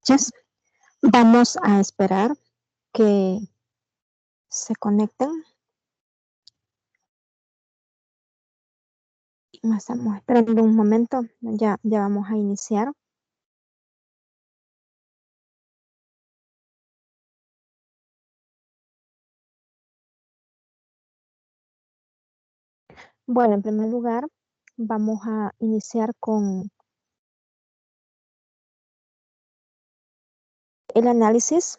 noches. Vamos a esperar que se conecten. Estamos esperando un momento. Ya vamos a iniciar. Bueno, en primer lugar, vamos a iniciar con el análisis.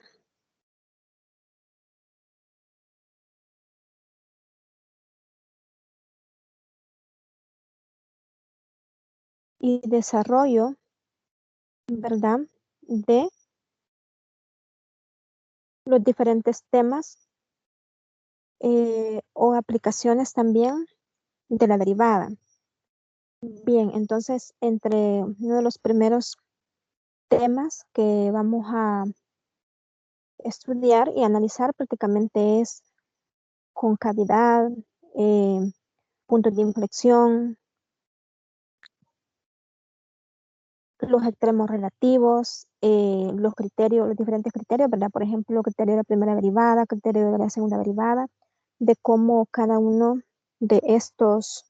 Y desarrollo, ¿verdad?, de los diferentes temas o aplicaciones también de la derivada. Bien, entonces, entre uno de los primeros temas que vamos a estudiar y analizar prácticamente es concavidad, eh, puntos de inflexión, los extremos relativos, los criterios, los diferentes criterios, ¿verdad? Por ejemplo, criterio de la primera derivada, criterio de la segunda derivada, de cómo cada uno de estos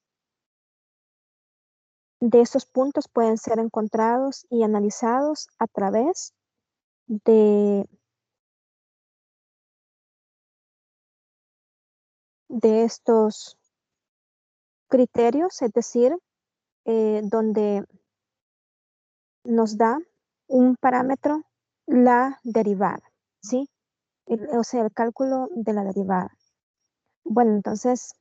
puntos pueden ser encontrados y analizados a través de estos criterios, es decir, donde nos da un parámetro la derivada, ¿sí? O sea, el cálculo de la derivada. Bueno, entonces,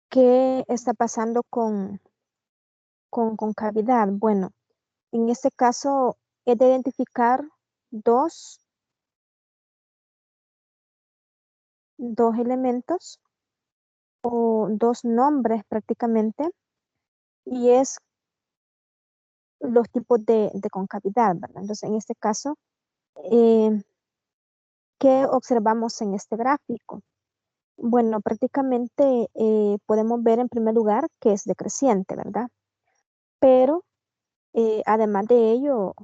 ¿qué está pasando con concavidad? Bueno, en este caso es de identificar dos elementos o dos nombres prácticamente, y es los tipos de concavidad, ¿verdad? Entonces, en este caso, eh, ¿qué observamos en este gráfico? Bueno, prácticamente podemos ver en primer lugar que es decreciente, ¿verdad? Pero además de ello,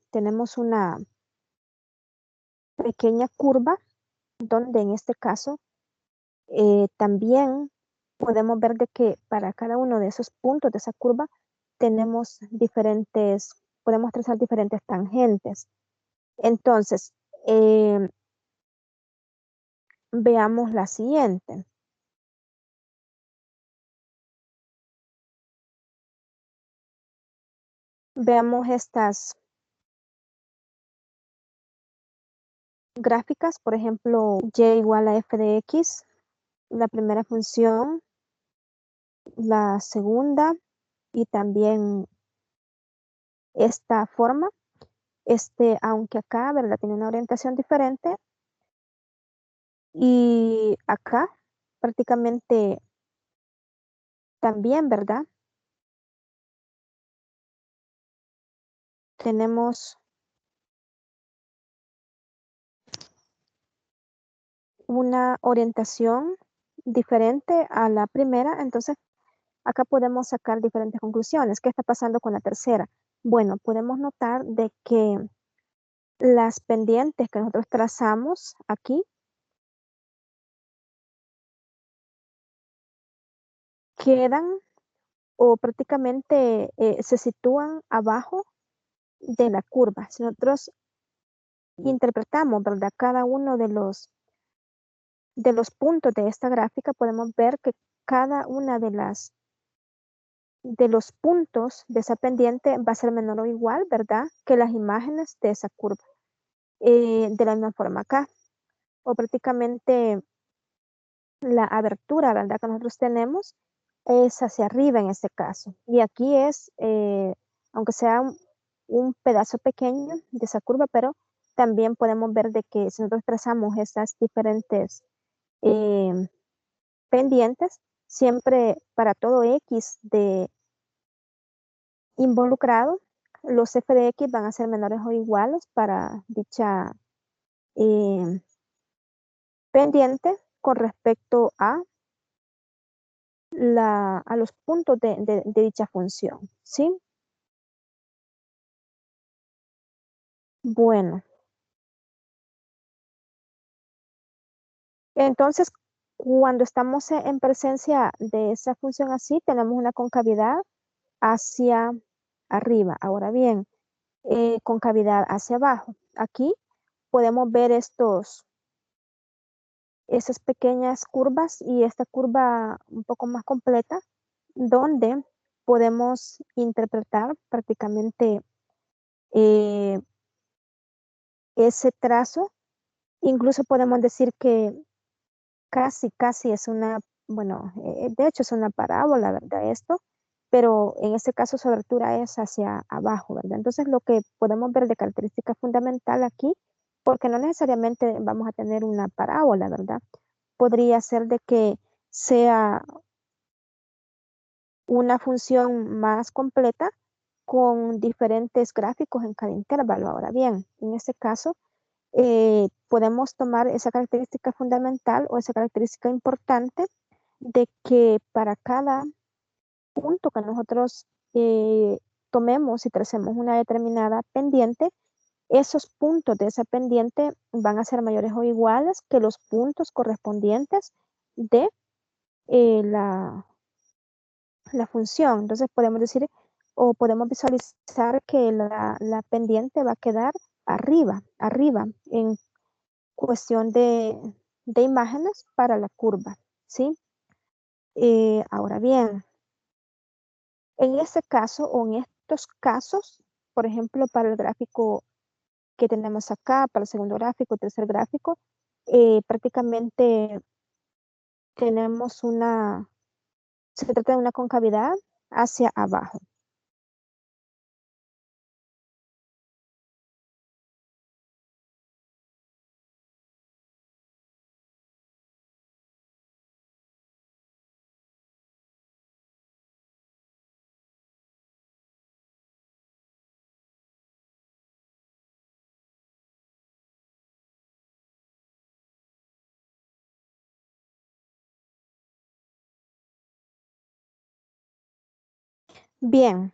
tenemos una pequeña curva donde en este caso también podemos ver de que para cada uno de esos puntos de esa curva tenemos podemos trazar diferentes tangentes. Entonces, eh, veamos la siguiente. Veamos estas gráficas, por ejemplo, y igual a f de x, la primera función, la segunda y también esta forma. Aunque acá, ¿verdad?, tiene una orientación diferente, y acá prácticamente también, ¿verdad? Tenemos una orientación diferente a la primera, entonces acá podemos sacar diferentes conclusiones. ¿Qué está pasando con la tercera? Bueno, podemos notar de que las pendientes que nosotros trazamos aquí quedan o prácticamente se sitúan abajo de la curva. Si nosotros interpretamos, ¿verdad?, cada uno de los puntos de esta gráfica, podemos ver que cada una de los puntos de esa pendiente va a ser menor o igual, ¿verdad?, que las imágenes de esa curva. De la misma forma acá, o prácticamente la abertura, ¿verdad?, que nosotros tenemos es hacia arriba en este caso. Y aquí es, aunque sea un pedazo pequeño de esa curva, pero también podemos ver de que si nosotros trazamos estas diferentes eh, pendientes, siempre para todo X de involucrado, los f de x van a ser menores o iguales para dicha eh, pendiente con respecto a a los puntos de dicha función, ¿sí? Bueno, entonces cuando estamos en presencia de esa función así, tenemos una concavidad hacia arriba. Ahora bien, concavidad hacia abajo. Aquí podemos ver esas pequeñas curvas y esta curva un poco más completa, donde podemos interpretar prácticamente eh, ese trazo. Incluso podemos decir que casi es una, bueno, de hecho es una parábola, ¿verdad? Esto, pero en este caso su abertura es hacia abajo, ¿verdad? Entonces lo que podemos ver de característica fundamental aquí, porque no necesariamente vamos a tener una parábola, ¿verdad? Podría ser de que sea una función más completa con diferentes gráficos en cada intervalo. Ahora bien, en este caso, podemos tomar esa característica fundamental o esa característica importante de que para cada punto que nosotros tomemos y tracemos una determinada pendiente, esos puntos de esa pendiente van a ser mayores o iguales que los puntos correspondientes de la función. Entonces podemos decir o podemos visualizar que la pendiente va a quedar arriba en cuestión de imágenes para la curva, ¿sí? Ahora bien, en este caso o en estos casos, por ejemplo, para el gráfico que tenemos acá, para el segundo gráfico, tercer gráfico, prácticamente tenemos se trata de una concavidad hacia abajo. Bien,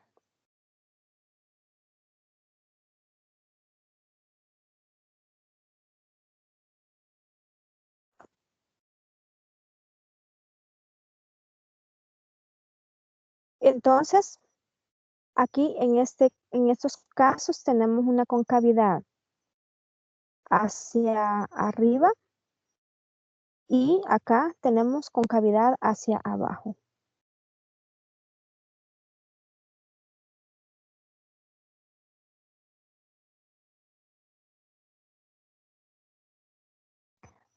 entonces aquí en estos casos tenemos una concavidad hacia arriba y acá tenemos concavidad hacia abajo.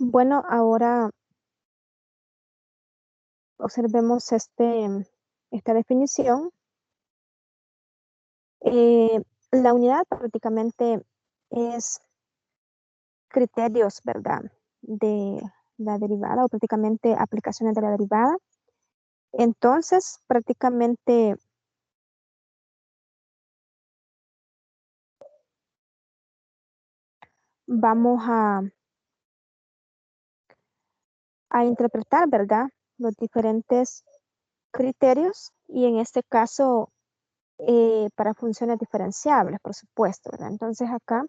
Bueno, ahora observemos esta definición. Eh, la unidad prácticamente es criterios, ¿verdad? De la derivada o prácticamente aplicaciones de la derivada. Entonces, prácticamente vamos a interpretar, ¿verdad? Los diferentes criterios y en este caso para funciones diferenciables, por supuesto, ¿verdad? Entonces acá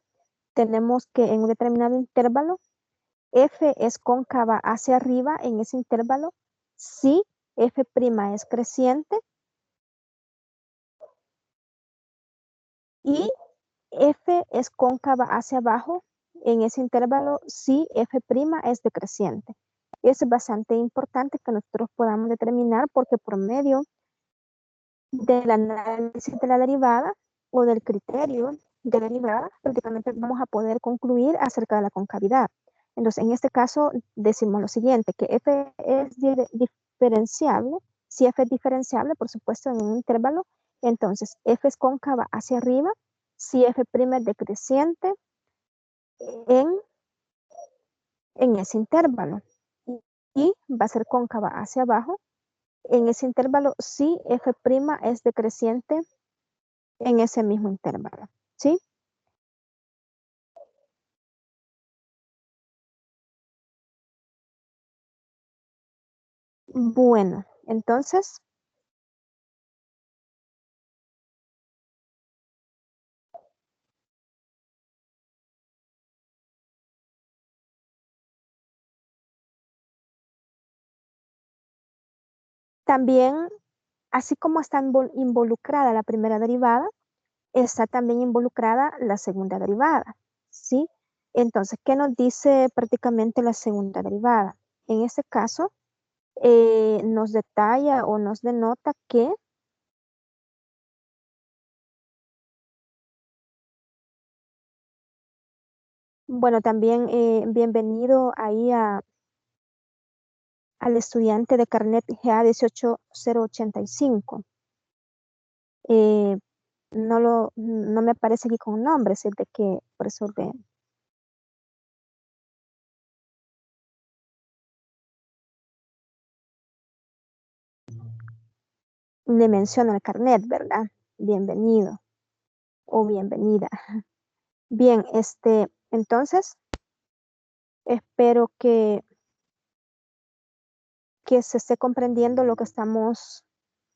tenemos que en un determinado intervalo, f es cóncava hacia arriba en ese intervalo si f' es creciente y f es cóncava hacia abajo en ese intervalo si f' es decreciente. Es bastante importante que nosotros podamos determinar porque por medio del análisis de la derivada o del criterio de derivada, prácticamente vamos a poder concluir acerca de la concavidad. Entonces, en este caso, decimos lo siguiente, que f es diferenciable. Si f es diferenciable, por supuesto, en un intervalo, entonces f es cóncava hacia arriba, si f' es decreciente en, en ese intervalo. Y va a ser cóncava hacia abajo en ese intervalo si f' es decreciente en ese mismo intervalo, ¿sí? Bueno, Entonces, también, así como está involucrada la primera derivada, está también involucrada la segunda derivada, ¿sí? Entonces, ¿qué nos dice prácticamente la segunda derivada? En este caso, nos detalla o nos denota que, bueno, también bienvenido ahí al estudiante de Carnet GA 18085. Eh, no me aparece aquí con nombres, es de que, por eso le menciono el carnet, ¿verdad? Bienvenido o bienvenida. Bien, entonces, espero que se esté comprendiendo lo que estamos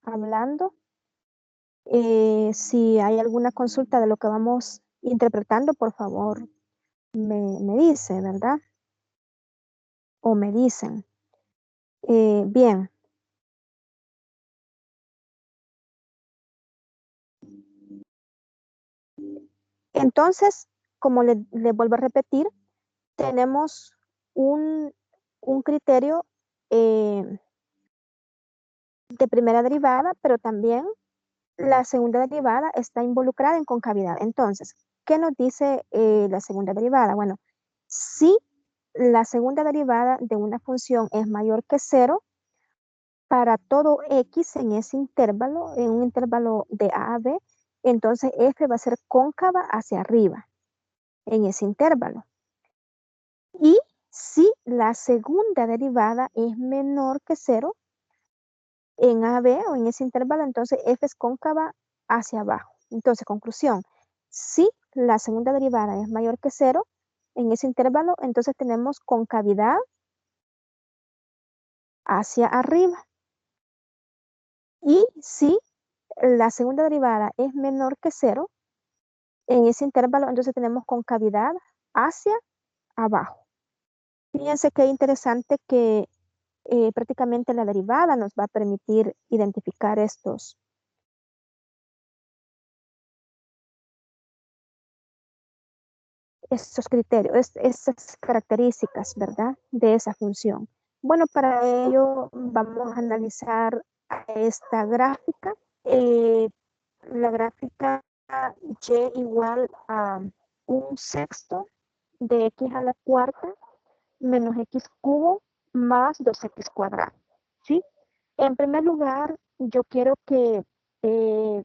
hablando. Si hay alguna consulta de lo que vamos interpretando, por favor, me dice, ¿verdad? O me dicen. Bien, entonces, como le vuelvo a repetir, tenemos un, un criterio eh, de primera derivada, pero también la segunda derivada está involucrada en concavidad. Entonces, ¿qué nos dice la segunda derivada? Bueno, si la segunda derivada de una función es mayor que cero, para todo x en ese intervalo, en un intervalo de a a b, entonces f va a ser cóncava hacia arriba en ese intervalo. Y si la segunda derivada es menor que cero en a b o en ese intervalo, entonces f es cóncava hacia abajo. Entonces, conclusión, si la segunda derivada es mayor que cero en ese intervalo, entonces tenemos concavidad hacia arriba. Y si la segunda derivada es menor que cero en ese intervalo, entonces tenemos concavidad hacia abajo. Fíjense qué interesante que prácticamente la derivada nos va a permitir identificar estos criterios, estas características, ¿verdad? De esa función. Bueno, para ello vamos a analizar esta gráfica. Eh, la gráfica y igual a un sexto de x a la cuarta menos x cubo más 2x cuadrado, ¿sí? En primer lugar, yo quiero que eh,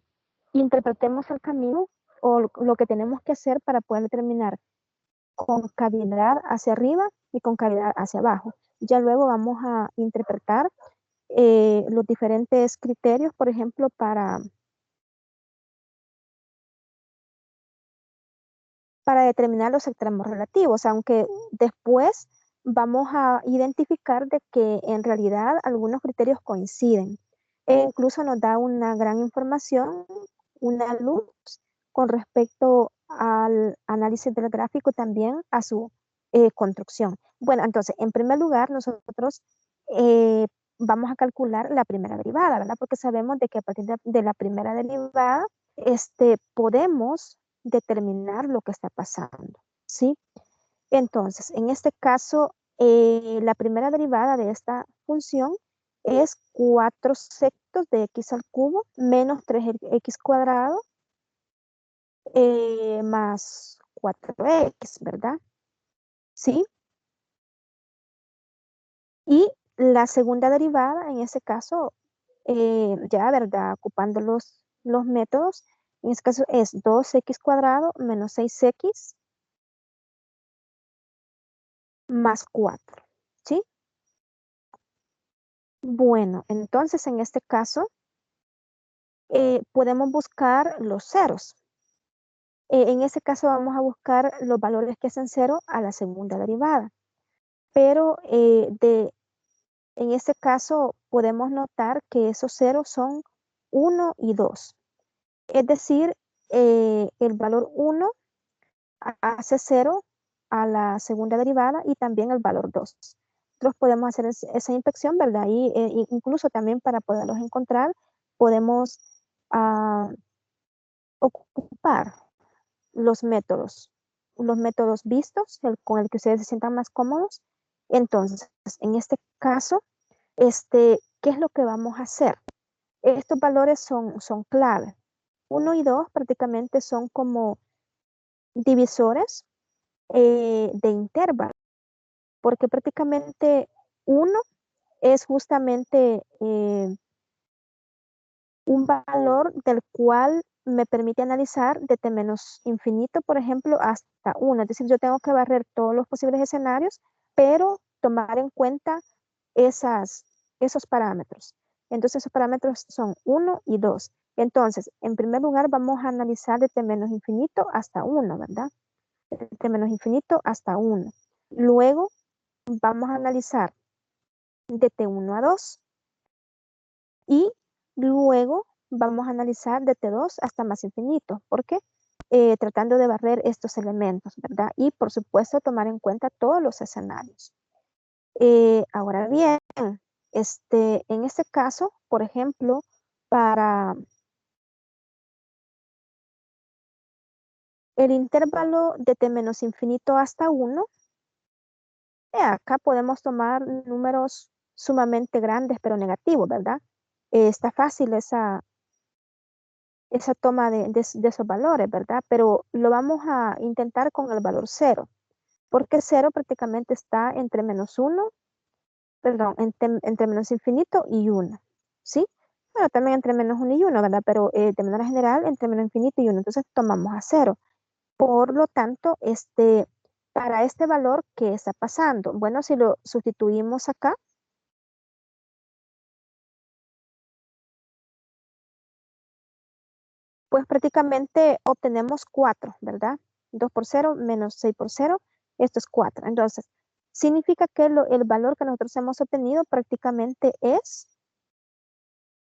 interpretemos el camino o lo que tenemos que hacer para poder determinar concavidad hacia arriba y concavidad hacia abajo. Ya luego vamos a interpretar los diferentes criterios, por ejemplo, para determinar los extremos relativos, aunque después vamos a identificar de que en realidad algunos criterios coinciden. E incluso nos da una gran información, una luz con respecto al análisis del gráfico, también a su construcción. Bueno, entonces, en primer lugar, nosotros eh, vamos a calcular la primera derivada, ¿verdad? Porque sabemos de que a partir de la primera derivada, podemos determinar lo que está pasando, ¿sí? Entonces, en este caso, la primera derivada de esta función es 4 sextos de x al cubo menos 3x cuadrado más 4x, ¿verdad? ¿Sí? Y la segunda derivada, en ese caso, ya, ¿verdad? Ocupando los métodos, en este caso es 2x cuadrado menos 6x más 4, ¿sí? Bueno, entonces en este caso podemos buscar los ceros. En ese caso vamos a buscar los valores que hacen cero a la segunda derivada. Pero En este caso, podemos notar que esos ceros son 1 y 2. Es decir, el valor 1 hace 0 a la segunda derivada y también el valor 2. Nosotros podemos hacer esa inspección, ¿verdad? Y incluso también para poderlos encontrar, podemos ocupar los métodos vistos, con el que ustedes se sientan más cómodos. Entonces, en este caso, ¿qué es lo que vamos a hacer? Estos valores son clave. 1 y 2 prácticamente son como divisores de intervalo, porque prácticamente 1 es justamente un valor del cual me permite analizar desde menos infinito, por ejemplo, hasta 1. Es decir, yo tengo que barrer todos los posibles escenarios, pero tomar en cuenta esos parámetros. Entonces, esos parámetros son 1 y 2. Entonces, en primer lugar, vamos a analizar desde menos infinito hasta 1, ¿verdad? Desde menos infinito hasta 1. Luego, vamos a analizar desde 1 a 2. Y luego vamos a analizar de T2 hasta más infinito. ¿Por qué? Tratando de barrer estos elementos, ¿verdad? Y por supuesto tomar en cuenta todos los escenarios. Ahora bien, en este caso, por ejemplo, para el intervalo de T menos infinito hasta 1, acá podemos tomar números sumamente grandes pero negativos, ¿verdad? Está fácil esa toma de esos valores, ¿verdad? Pero lo vamos a intentar con el valor 0, porque 0 prácticamente está entre menos 1, perdón, entre menos infinito y 1, ¿sí? Bueno, también entre menos 1 y 1, ¿verdad? Pero de manera general, entre menos infinito y 1, entonces tomamos a 0. Por lo tanto, para este valor, ¿qué está pasando? Bueno, si lo sustituimos acá, pues prácticamente obtenemos 4, ¿verdad? 2 por 0 menos 6 por 0, esto es 4. Entonces, significa que el valor que nosotros hemos obtenido prácticamente es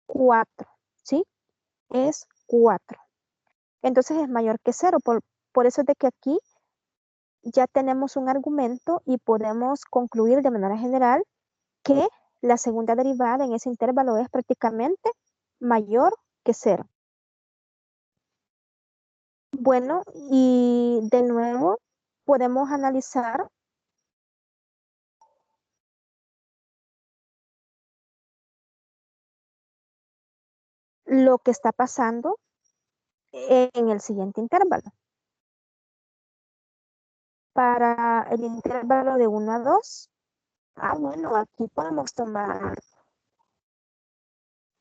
4, ¿sí? Es 4. Entonces es mayor que 0, por eso es de que aquí ya tenemos un argumento y podemos concluir de manera general que la segunda derivada en ese intervalo es prácticamente mayor que 0. Bueno, y de nuevo podemos analizar lo que está pasando en el siguiente intervalo. Para el intervalo de 1 a 2, bueno, aquí podemos tomar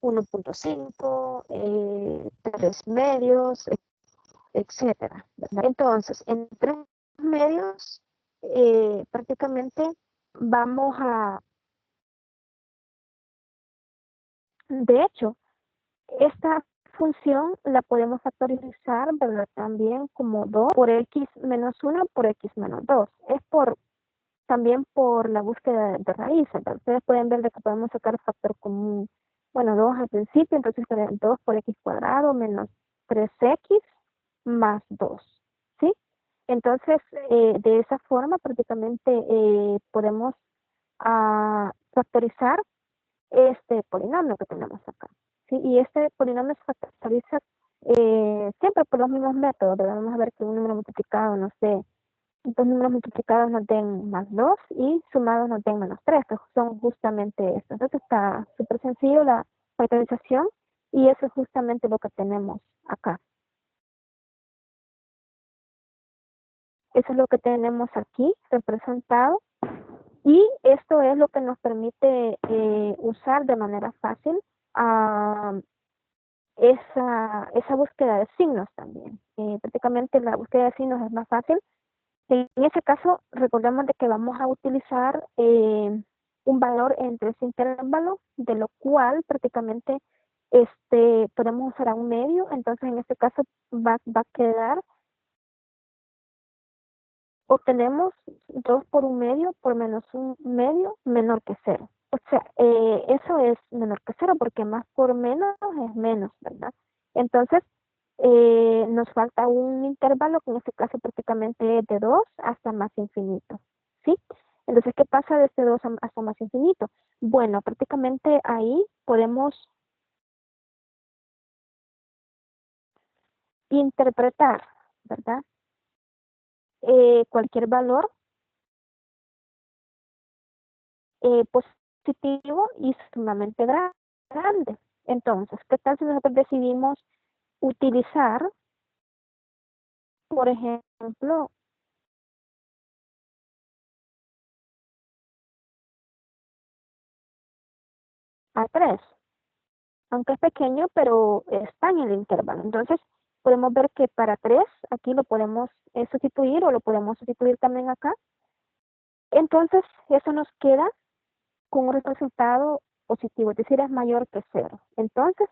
1.5, 3 medios, etcétera, ¿verdad? Entonces, en 3 medios, prácticamente vamos de hecho, esta función la podemos factorizar, ¿verdad? También como 2 por x menos 1 por x menos 2. Es también por la búsqueda de raíces. Ustedes pueden ver de que podemos sacar factor común. Bueno, 2 al principio, entonces sería 2 por x cuadrado menos 3x más 2, ¿sí? Entonces, de esa forma prácticamente podemos factorizar este polinomio que tenemos acá, ¿sí? Y este polinomio se factoriza siempre por los mismos métodos, ¿verdad? Vamos a ver que un número multiplicado, no sé, dos números multiplicados nos den más 2 y sumados nos den menos 3, que son justamente estos. Entonces está súper sencillo la factorización y eso es justamente lo que tenemos acá. Eso es lo que tenemos aquí representado y esto es lo que nos permite usar de manera fácil esa búsqueda de signos también. Prácticamente la búsqueda de signos es más fácil. En ese caso, recordemos de que vamos a utilizar un valor entre ese intervalo, de lo cual prácticamente podemos usar a un medio. Entonces, en este caso va a quedar, obtenemos 2 por un medio por menos un medio menor que 0. O sea, eso es menor que cero porque más por menos es menos, ¿verdad? Entonces, nos falta un intervalo que en este caso prácticamente es de 2 hasta más infinito, ¿sí? Entonces, ¿qué pasa de este 2 hasta más infinito? Bueno, prácticamente ahí podemos interpretar, ¿verdad? Cualquier valor positivo y sumamente grande. Entonces, ¿qué tal si nosotros decidimos utilizar, por ejemplo, a 3, aunque es pequeño, pero está en el intervalo? Entonces, podemos ver que para 3 aquí lo podemos sustituir o lo podemos sustituir también acá. Entonces, eso nos queda con un resultado positivo, es decir, es mayor que cero. Entonces,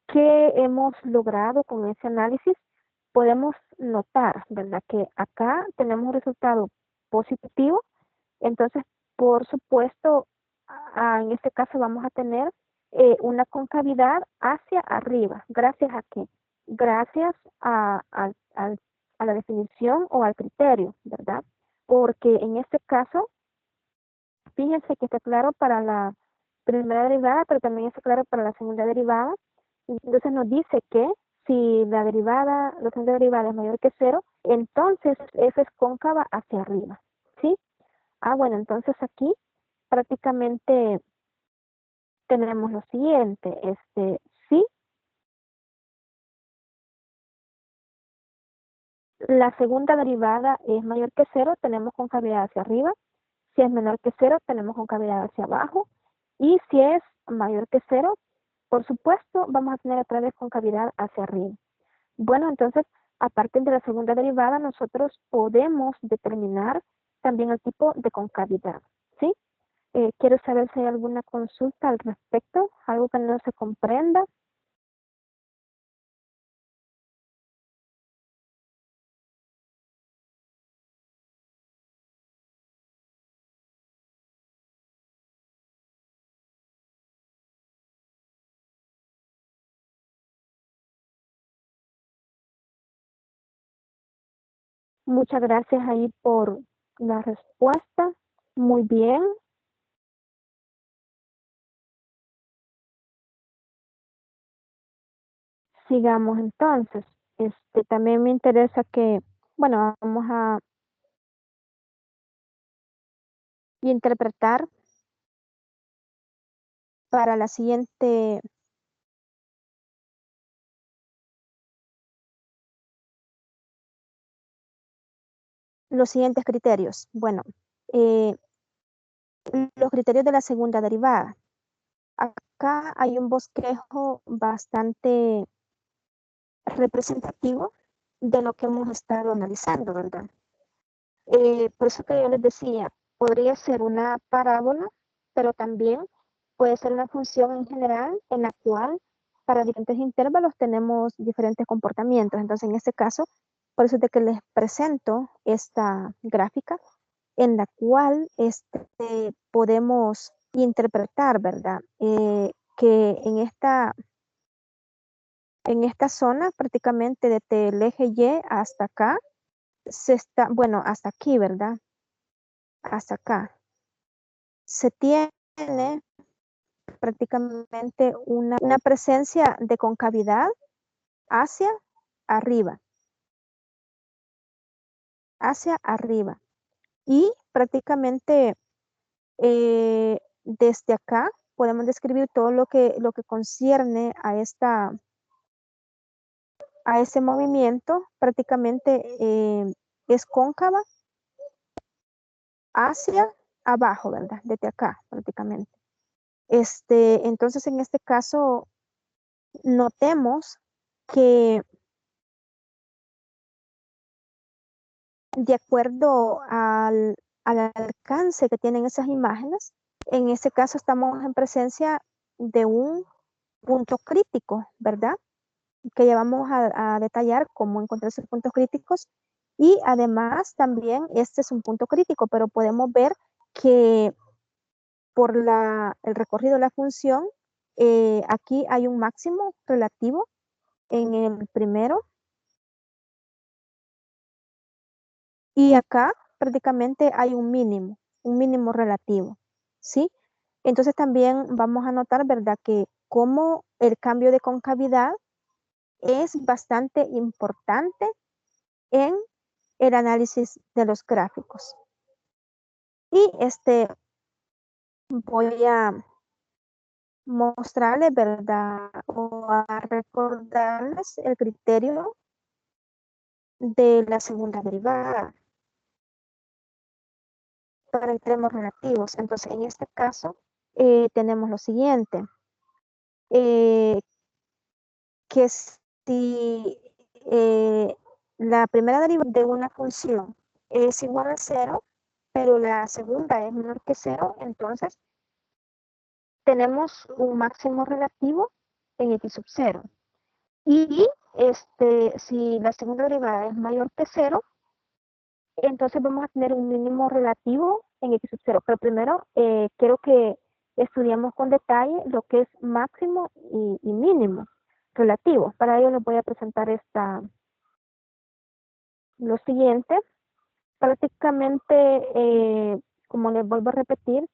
¿qué hemos logrado con ese análisis? Podemos notar, ¿verdad? Que acá tenemos un resultado positivo. Entonces, por supuesto, en este caso vamos a tener una concavidad hacia arriba. ¿Gracias a qué? Gracias a la definición o al criterio, ¿verdad? Porque en este caso, fíjense que está claro para la primera derivada, pero también está claro para la segunda derivada. Entonces nos dice que si la segunda derivada es mayor que cero, entonces f es cóncava hacia arriba, ¿sí? Bueno, entonces aquí prácticamente tenemos lo siguiente, si la segunda derivada es mayor que cero, tenemos concavidad hacia arriba. Si es menor que cero, tenemos concavidad hacia abajo. Y si es mayor que cero, por supuesto, vamos a tener otra vez concavidad hacia arriba. Bueno, entonces, a partir de la segunda derivada, nosotros podemos determinar también el tipo de concavidad, ¿sí? Quiero saber si hay alguna consulta al respecto, algo que no se comprenda. Muchas gracias ahí por la respuesta. Muy bien. Sigamos entonces. También me interesa que, bueno, vamos a interpretar para la siguiente, los siguientes criterios. Bueno, eh, los criterios de la segunda derivada. Acá hay un bosquejo bastante representativo de lo que hemos estado analizando, ¿verdad? Por eso que yo les decía, podría ser una parábola, pero también puede ser una función en general en la cual para diferentes intervalos tenemos diferentes comportamientos. Entonces, en este caso, por eso es de que les presento esta gráfica en la cual podemos interpretar, ¿verdad? Que en esta zona, prácticamente desde el eje Y hasta acá, bueno, hasta aquí, ¿verdad? Hasta acá. Se tiene prácticamente una presencia de concavidad hacia arriba, hacia arriba. Y prácticamente desde acá podemos describir todo lo que concierne a ese movimiento. Prácticamente es cóncava hacia abajo, ¿verdad? Desde acá, prácticamente. Entonces, en este caso, notemos que de acuerdo al alcance que tienen esas imágenes, en ese caso estamos en presencia de un punto crítico, ¿verdad? Que ya vamos a detallar cómo encontrar esos puntos críticos. Y además también este es un punto crítico, pero podemos ver que por el recorrido de la función, aquí hay un máximo relativo en el primero y acá prácticamente hay un mínimo relativo, ¿sí? Entonces también vamos a notar, ¿verdad? Que como el cambio de concavidad es bastante importante en el análisis de los gráficos. Y voy a mostrarles, ¿verdad? O a recordarles el criterio de la segunda derivada para extremos relativos. Entonces, en este caso, tenemos lo siguiente, eh, que si la primera derivada de una función es igual a cero, pero la segunda es menor que cero, entonces tenemos un máximo relativo en x sub cero. Y si la segunda derivada es mayor que cero, entonces vamos a tener un mínimo relativo en x sub cero. Pero primero quiero que estudiemos con detalle lo que es máximo y mínimo relativo. Para ello les voy a presentar lo siguiente. Prácticamente, como les vuelvo a repetir,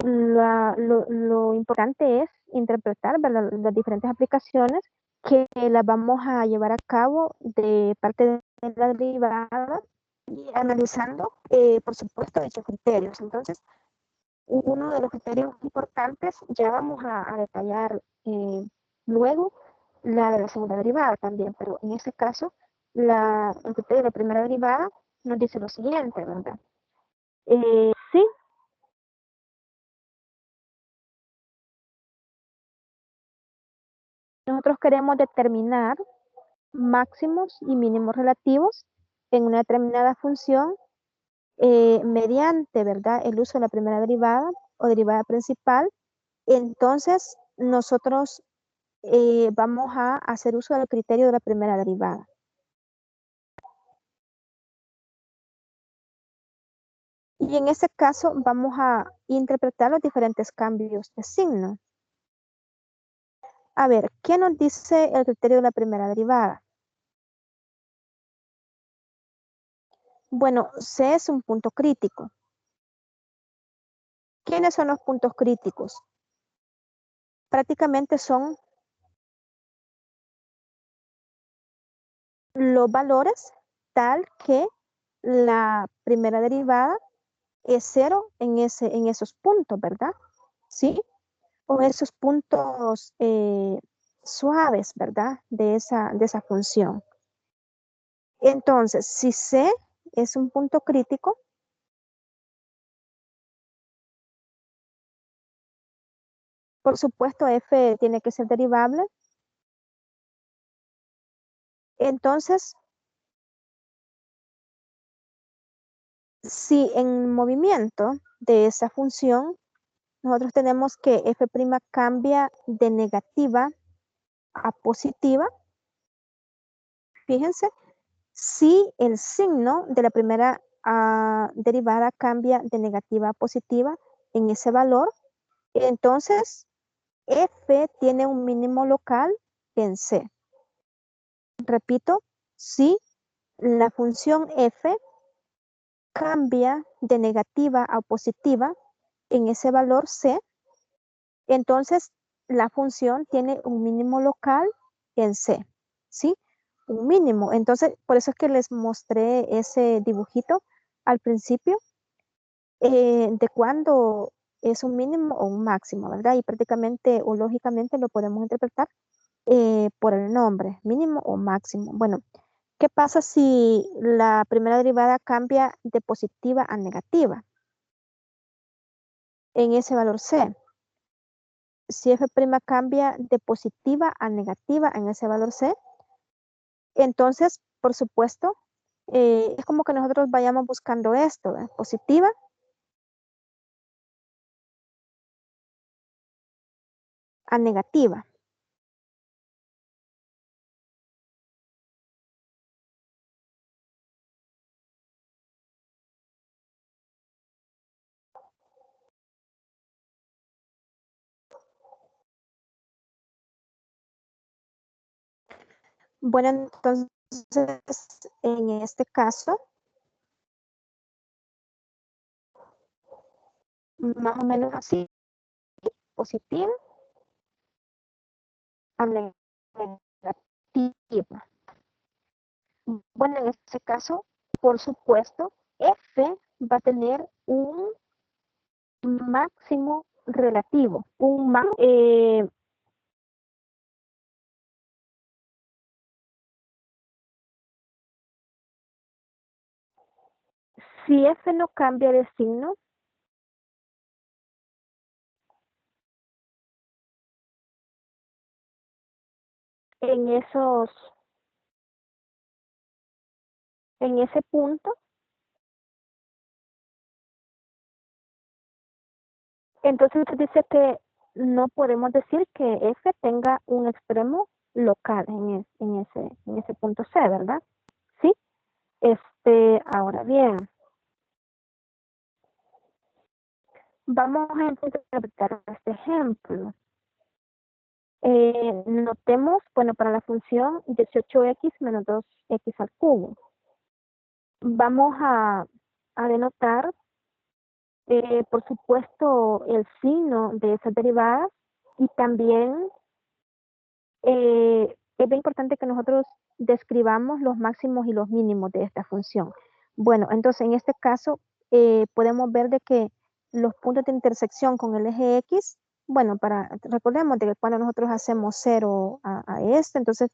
lo importante es interpretar, ¿verdad?, las diferentes aplicaciones que las vamos a llevar a cabo de parte de la derivada y analizando, por supuesto, dichos criterios. Entonces, uno de los criterios importantes ya vamos a detallar luego la de la segunda derivada también, pero en este caso, el criterio de la primera derivada nos dice lo siguiente, ¿verdad? Sí, nosotros queremos determinar máximos y mínimos relativos en una determinada función mediante, ¿verdad?, el uso de la primera derivada o derivada principal. Entonces, nosotros vamos a hacer uso del criterio de la primera derivada. Y en este caso vamos a interpretar los diferentes cambios de signo. A ver, ¿qué nos dice el criterio de la primera derivada? Bueno, C es un punto crítico. ¿Quiénes son los puntos críticos? Prácticamente son los valores tal que la primera derivada es cero en esos puntos, ¿verdad? ¿Sí? O esos puntos suaves, ¿verdad? De esa función. Entonces, si C es un punto crítico, por supuesto F tiene que ser derivable. Entonces, si en movimiento de esa función, nosotros tenemos que F' cambia de negativa a positiva, fíjense, si el signo de la primera derivada cambia de negativa a positiva en ese valor, entonces F tiene un mínimo local en C. Repito, si la función F cambia de negativa a positiva en ese valor C, entonces la función tiene un mínimo local en C, ¿sí? Un mínimo. Entonces, por eso es que les mostré ese dibujito al principio de cuándo es un mínimo o un máximo, ¿verdad? Y prácticamente o lógicamente lo podemos interpretar por el nombre, mínimo o máximo. Bueno, ¿qué pasa si la primera derivada cambia de positiva a negativa en ese valor C? Si F' cambia de positiva a negativa en ese valor C, entonces, por supuesto, es como que nosotros vayamos buscando esto, ¿verdad? Positiva a negativa. Bueno, entonces, en este caso, más o menos así, positivo a negativa. Bueno, en este caso, por supuesto, F va a tener un máximo relativo. Si F no cambia de signo, en esos, en ese punto, entonces dice que no podemos decir que F tenga un extremo local en ese punto C, ¿verdad? Sí. Ahora bien, vamos a interpretar este ejemplo. Notemos, bueno, para la función 18x menos 2x al cubo. Vamos a denotar, por supuesto, el signo de esas derivadas y también es bien importante que nosotros describamos los máximos y los mínimos de esta función. Bueno, entonces en este caso podemos ver de que los puntos de intersección con el eje X, bueno, recordemos de que cuando nosotros hacemos 0 a este, entonces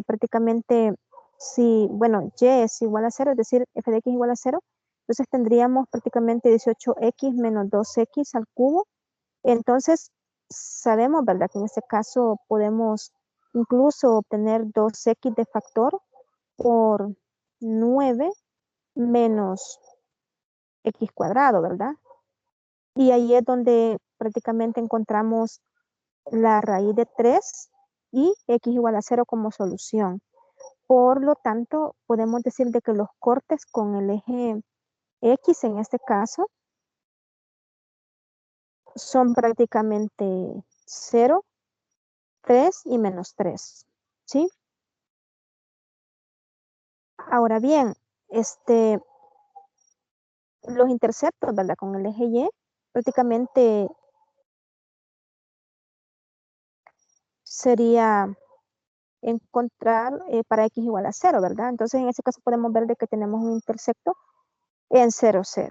prácticamente si, bueno, y es igual a 0, es decir, f de x igual a 0, entonces tendríamos prácticamente 18x menos 2x al cubo. Entonces, sabemos, ¿verdad? Que en este caso podemos incluso obtener 2x de factor por 9 menos x cuadrado, ¿verdad? Y ahí es donde prácticamente encontramos la raíz de 3 y x igual a 0 como solución. Por lo tanto, podemos decir de que los cortes con el eje X en este caso son prácticamente 0, 3 y menos 3. ¿Sí? Ahora bien, los interceptos, ¿verdad? Con el eje Y, prácticamente sería encontrar para x igual a 0, ¿verdad? Entonces, en ese caso podemos ver de que tenemos un intercepto en 0, 0.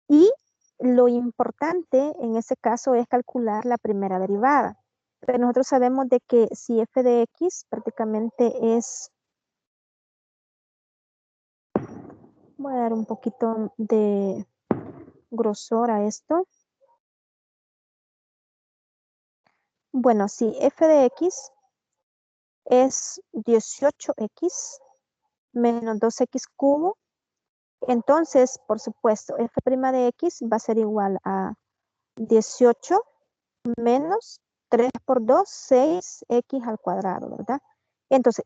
Y lo importante en ese caso es calcular la primera derivada. Pero nosotros sabemos de que si f de x prácticamente es, voy a dar un poquito de grosor a esto. Bueno, si f de x es 18x menos 2x cubo, entonces, por supuesto, f' de x va a ser igual a 18 menos 3 por 2, 6x al cuadrado, ¿verdad? Entonces,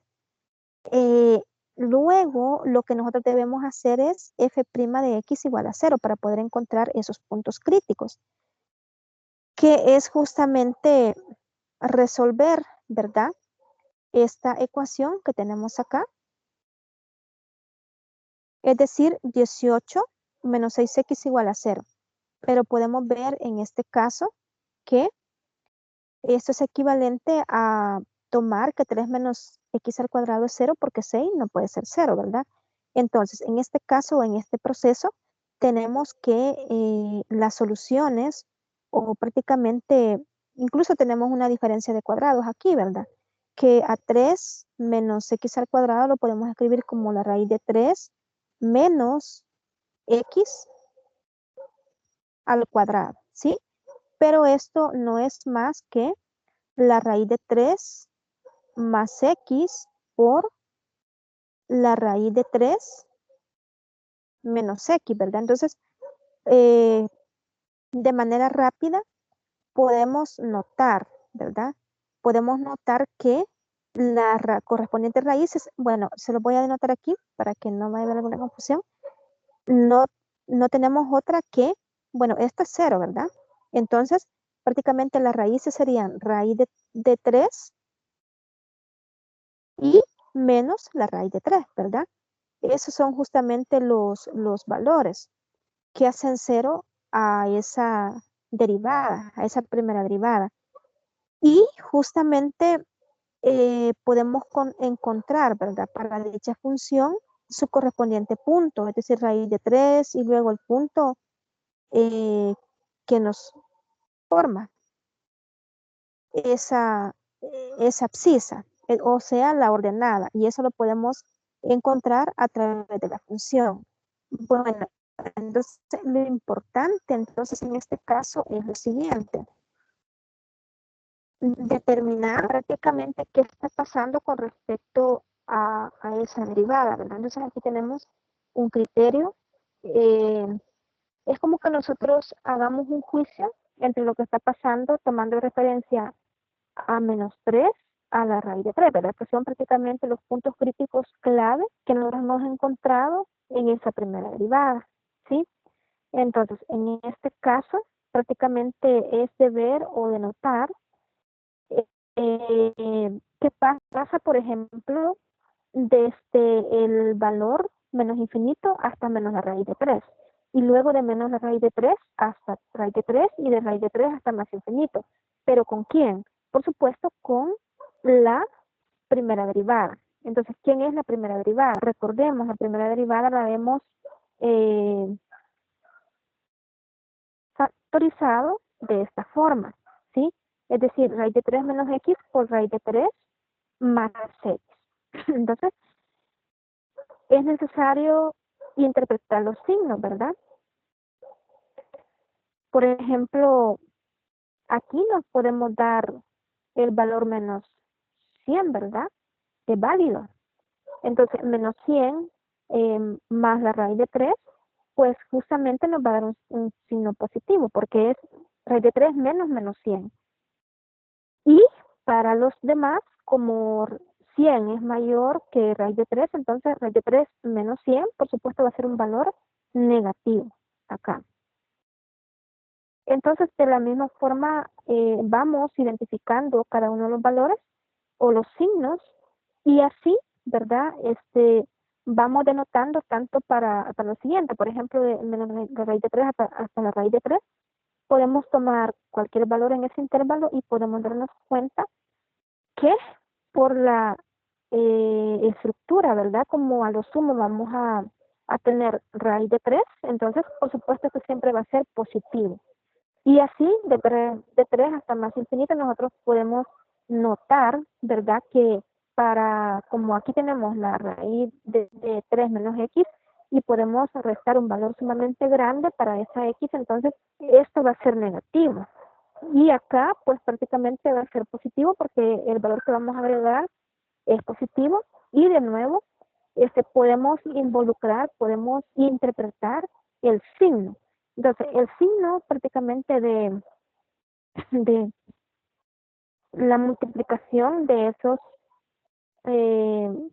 eh, luego lo que nosotros debemos hacer es f' de x igual a 0 para poder encontrar esos puntos críticos, que es justamente resolver, ¿verdad? Esta ecuación que tenemos acá, es decir, 18 menos 6x igual a 0. Pero podemos ver en este caso que esto es equivalente a tomar que 3 menos x al cuadrado es 0 porque 6 no puede ser 0, ¿verdad? Entonces, en este caso, en este proceso, tenemos que las soluciones o prácticamente, incluso tenemos una diferencia de cuadrados aquí, ¿verdad? Que a 3 menos x al cuadrado lo podemos escribir como la raíz de 3 menos x al cuadrado, ¿sí? Pero esto no es más que la raíz de 3 más x por la raíz de 3 menos x, ¿verdad? Entonces, eh, de manera rápida podemos notar, ¿verdad? Podemos notar que la correspondiente raíces, bueno, se lo voy a denotar aquí para que no vaya a haber alguna confusión. No, no tenemos otra que, bueno, esto es 0, ¿verdad? Entonces, prácticamente las raíces serían raíz de 3 y menos la raíz de 3, ¿verdad? Esos son justamente los valores que hacen cero a esa derivada, a esa primera derivada. Y justamente podemos encontrar, ¿verdad? Para dicha función su correspondiente punto, es decir, raíz de 3 y luego el punto eh, que nos forma esa, esa abscisa, o sea, la ordenada, y eso lo podemos encontrar a través de la función. Bueno, entonces lo importante entonces en este caso es lo siguiente: determinar prácticamente qué está pasando con respecto a esa derivada, ¿verdad? Entonces aquí tenemos un criterio. eh, es como que nosotros hagamos un juicio entre lo que está pasando tomando referencia a -3 a la raíz de 3, ¿verdad? Que son prácticamente los puntos críticos clave que nosotros hemos encontrado en esa primera derivada, ¿sí? Entonces, en este caso, prácticamente es de ver o de notar qué pasa, por ejemplo, desde el valor menos infinito hasta menos la raíz de 3. Y luego de menos la raíz de 3 hasta raíz de 3 y de raíz de 3 hasta más infinito. ¿Pero con quién? Por supuesto, con la primera derivada. Entonces, ¿quién es la primera derivada? Recordemos, la primera derivada la hemos eh, factorizado de esta forma, ¿sí? Es decir, raíz de 3 menos x por raíz de 3 más x. Entonces, es necesario interpretar los signos, ¿verdad? Por ejemplo, aquí nos podemos dar el valor menos 100, ¿verdad? Es válido. Entonces, menos 100 más la raíz de 3, pues justamente nos va a dar un signo positivo, porque es raíz de 3 menos 100. Y para los demás, como 100 es mayor que raíz de 3, entonces raíz de 3 menos 100, por supuesto, va a ser un valor negativo acá. Entonces, de la misma forma, vamos identificando cada uno de los valores o los signos y así, ¿verdad? Vamos denotando tanto para lo siguiente. Por ejemplo, de menos la raíz de 3 hasta la raíz de 3, podemos tomar cualquier valor en ese intervalo y podemos darnos cuenta que por la estructura, ¿verdad? Como a lo sumo vamos a tener raíz de 3, entonces por supuesto que siempre va a ser positivo. Y así, de 3 hasta más infinito, nosotros podemos notar, ¿verdad? Que como aquí tenemos la raíz de 3 menos x, y podemos restar un valor sumamente grande para esa x, entonces esto va a ser negativo. Y acá, pues prácticamente va a ser positivo porque el valor que vamos a agregar es positivo. Y de nuevo, podemos involucrar, podemos interpretar el signo. Entonces, el signo prácticamente de la multiplicación de esos eh,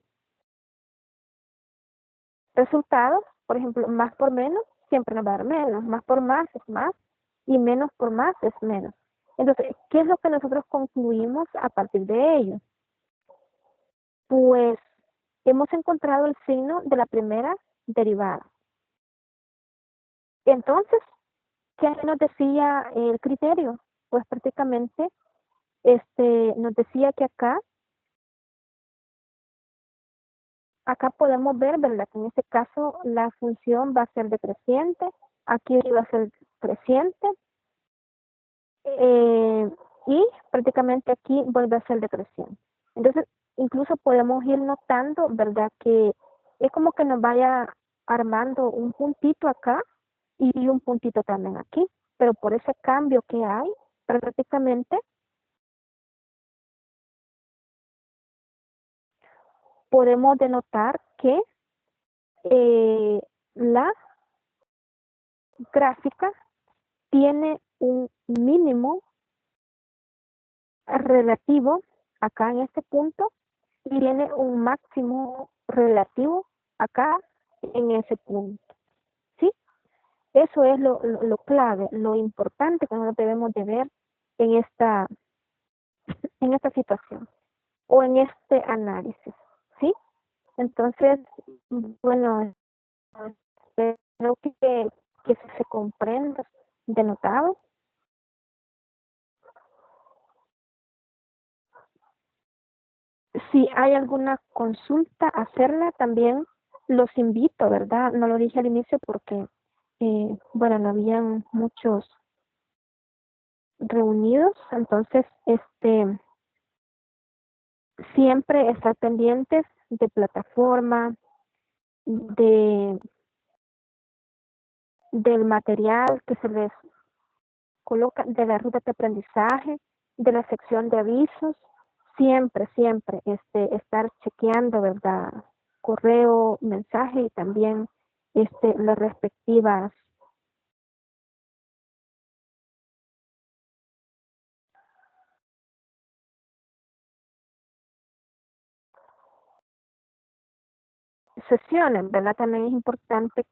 resultados, por ejemplo, más por menos, siempre nos va a dar menos, más por más es más, y menos por más es menos. Entonces, ¿qué es lo que nosotros concluimos a partir de ello? Pues hemos encontrado el signo de la primera derivada. Entonces, ¿qué nos decía el criterio? Pues prácticamente nos decía que acá podemos ver, ¿verdad? Que en este caso la función va a ser decreciente, aquí va a ser creciente, eh, y prácticamente aquí vuelve a ser decreciente. Entonces, incluso podemos ir notando, ¿verdad? Que es como que nos vaya armando un puntito acá y un puntito también aquí, pero por ese cambio que hay, prácticamente podemos denotar que la gráfica tiene un mínimo relativo acá en este punto y tiene un máximo relativo acá en ese punto, ¿sí? Eso es lo clave, lo importante que nosotros debemos de ver en esta situación. o en este análisis, ¿sí? Entonces, bueno, espero que se comprenda denotado. Si hay alguna consulta, hacerla también los invito, ¿verdad? No lo dije al inicio porque, bueno, no habían muchos reunidos, entonces, siempre estar pendientes de plataforma, de, del material que se les coloca, de la ruta de aprendizaje, de la sección de avisos, siempre, siempre, estar chequeando, ¿verdad? Correo, mensaje y también, las respectivas sesiones, ¿verdad? También es importante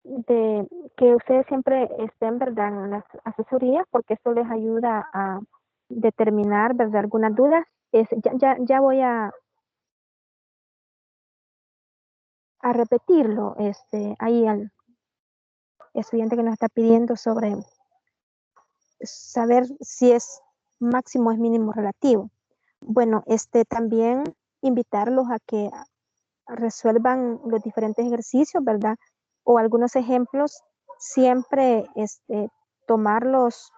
de, que ustedes siempre estén, ¿verdad? En las asesorías, porque esto les ayuda a determinar, ¿verdad? Algunas dudas. Ya voy a repetirlo, ahí al estudiante que nos está pidiendo sobre saber si es máximo o es mínimo relativo. Bueno, también invitarlos a que resuelvan los diferentes ejercicios, ¿verdad? O algunos ejemplos, siempre tomarlos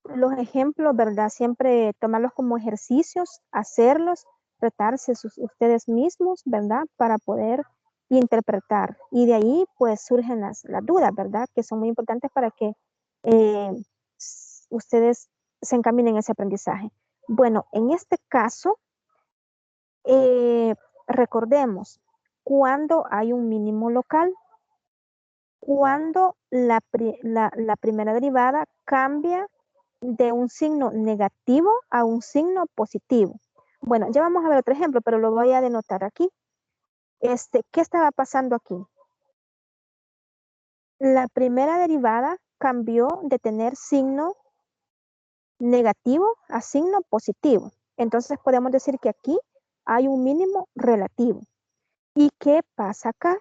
los ejemplos, ¿verdad? Siempre tomarlos como ejercicios, hacerlos, retarse ustedes mismos, ¿verdad? Para poder interpretar. Y de ahí, pues, surgen las dudas, ¿verdad? Que son muy importantes para que eh, ustedes se encaminen en ese aprendizaje. Bueno, en este caso, recordemos, cuando hay un mínimo local, cuando la primera derivada cambia de un signo negativo a un signo positivo. Bueno, ya vamos a ver otro ejemplo, pero lo voy a denotar aquí. ¿Qué estaba pasando aquí? La primera derivada cambió de tener signo negativo a signo positivo. Entonces podemos decir que aquí hay un mínimo relativo. ¿Y qué pasa acá?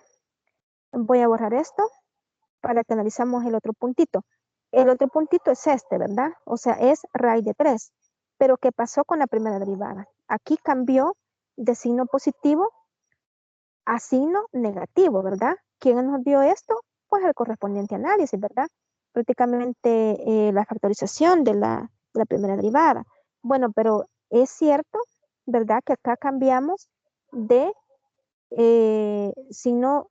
Voy a borrar esto para que analizamos el otro puntito. El otro puntito es ¿verdad? O sea, es raíz de 3. Pero ¿qué pasó con la primera derivada? Aquí cambió de signo positivo a signo negativo, ¿verdad? ¿Quién nos dio esto? Pues el correspondiente análisis, ¿verdad? Prácticamente la factorización de la primera derivada. Bueno, pero es cierto, ¿verdad? Que acá cambiamos de signo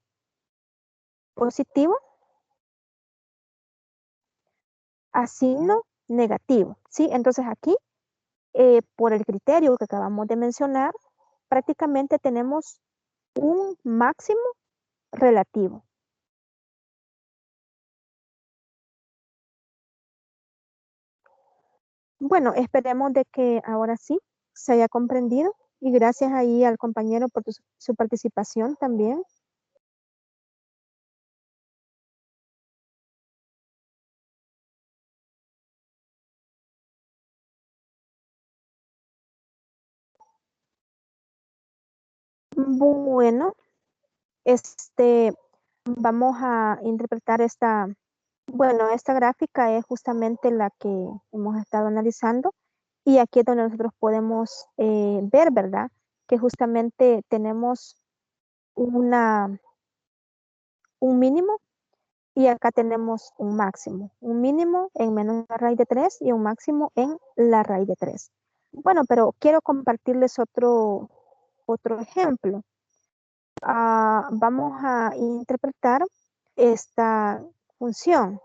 positivo a signo negativo, ¿sí? Entonces aquí, por el criterio que acabamos de mencionar, prácticamente tenemos un máximo relativo. Bueno, esperemos de que ahora sí se haya comprendido y gracias ahí al compañero por su participación también. Bueno, vamos a interpretar esta gráfica es justamente la que hemos estado analizando y aquí es donde nosotros podemos ver, ¿verdad? Que justamente tenemos un mínimo y acá tenemos un máximo. Un mínimo en menos la raíz de 3 y un máximo en la raíz de 3. Bueno, pero quiero compartirles otro ejemplo. Vamos a interpretar esta función.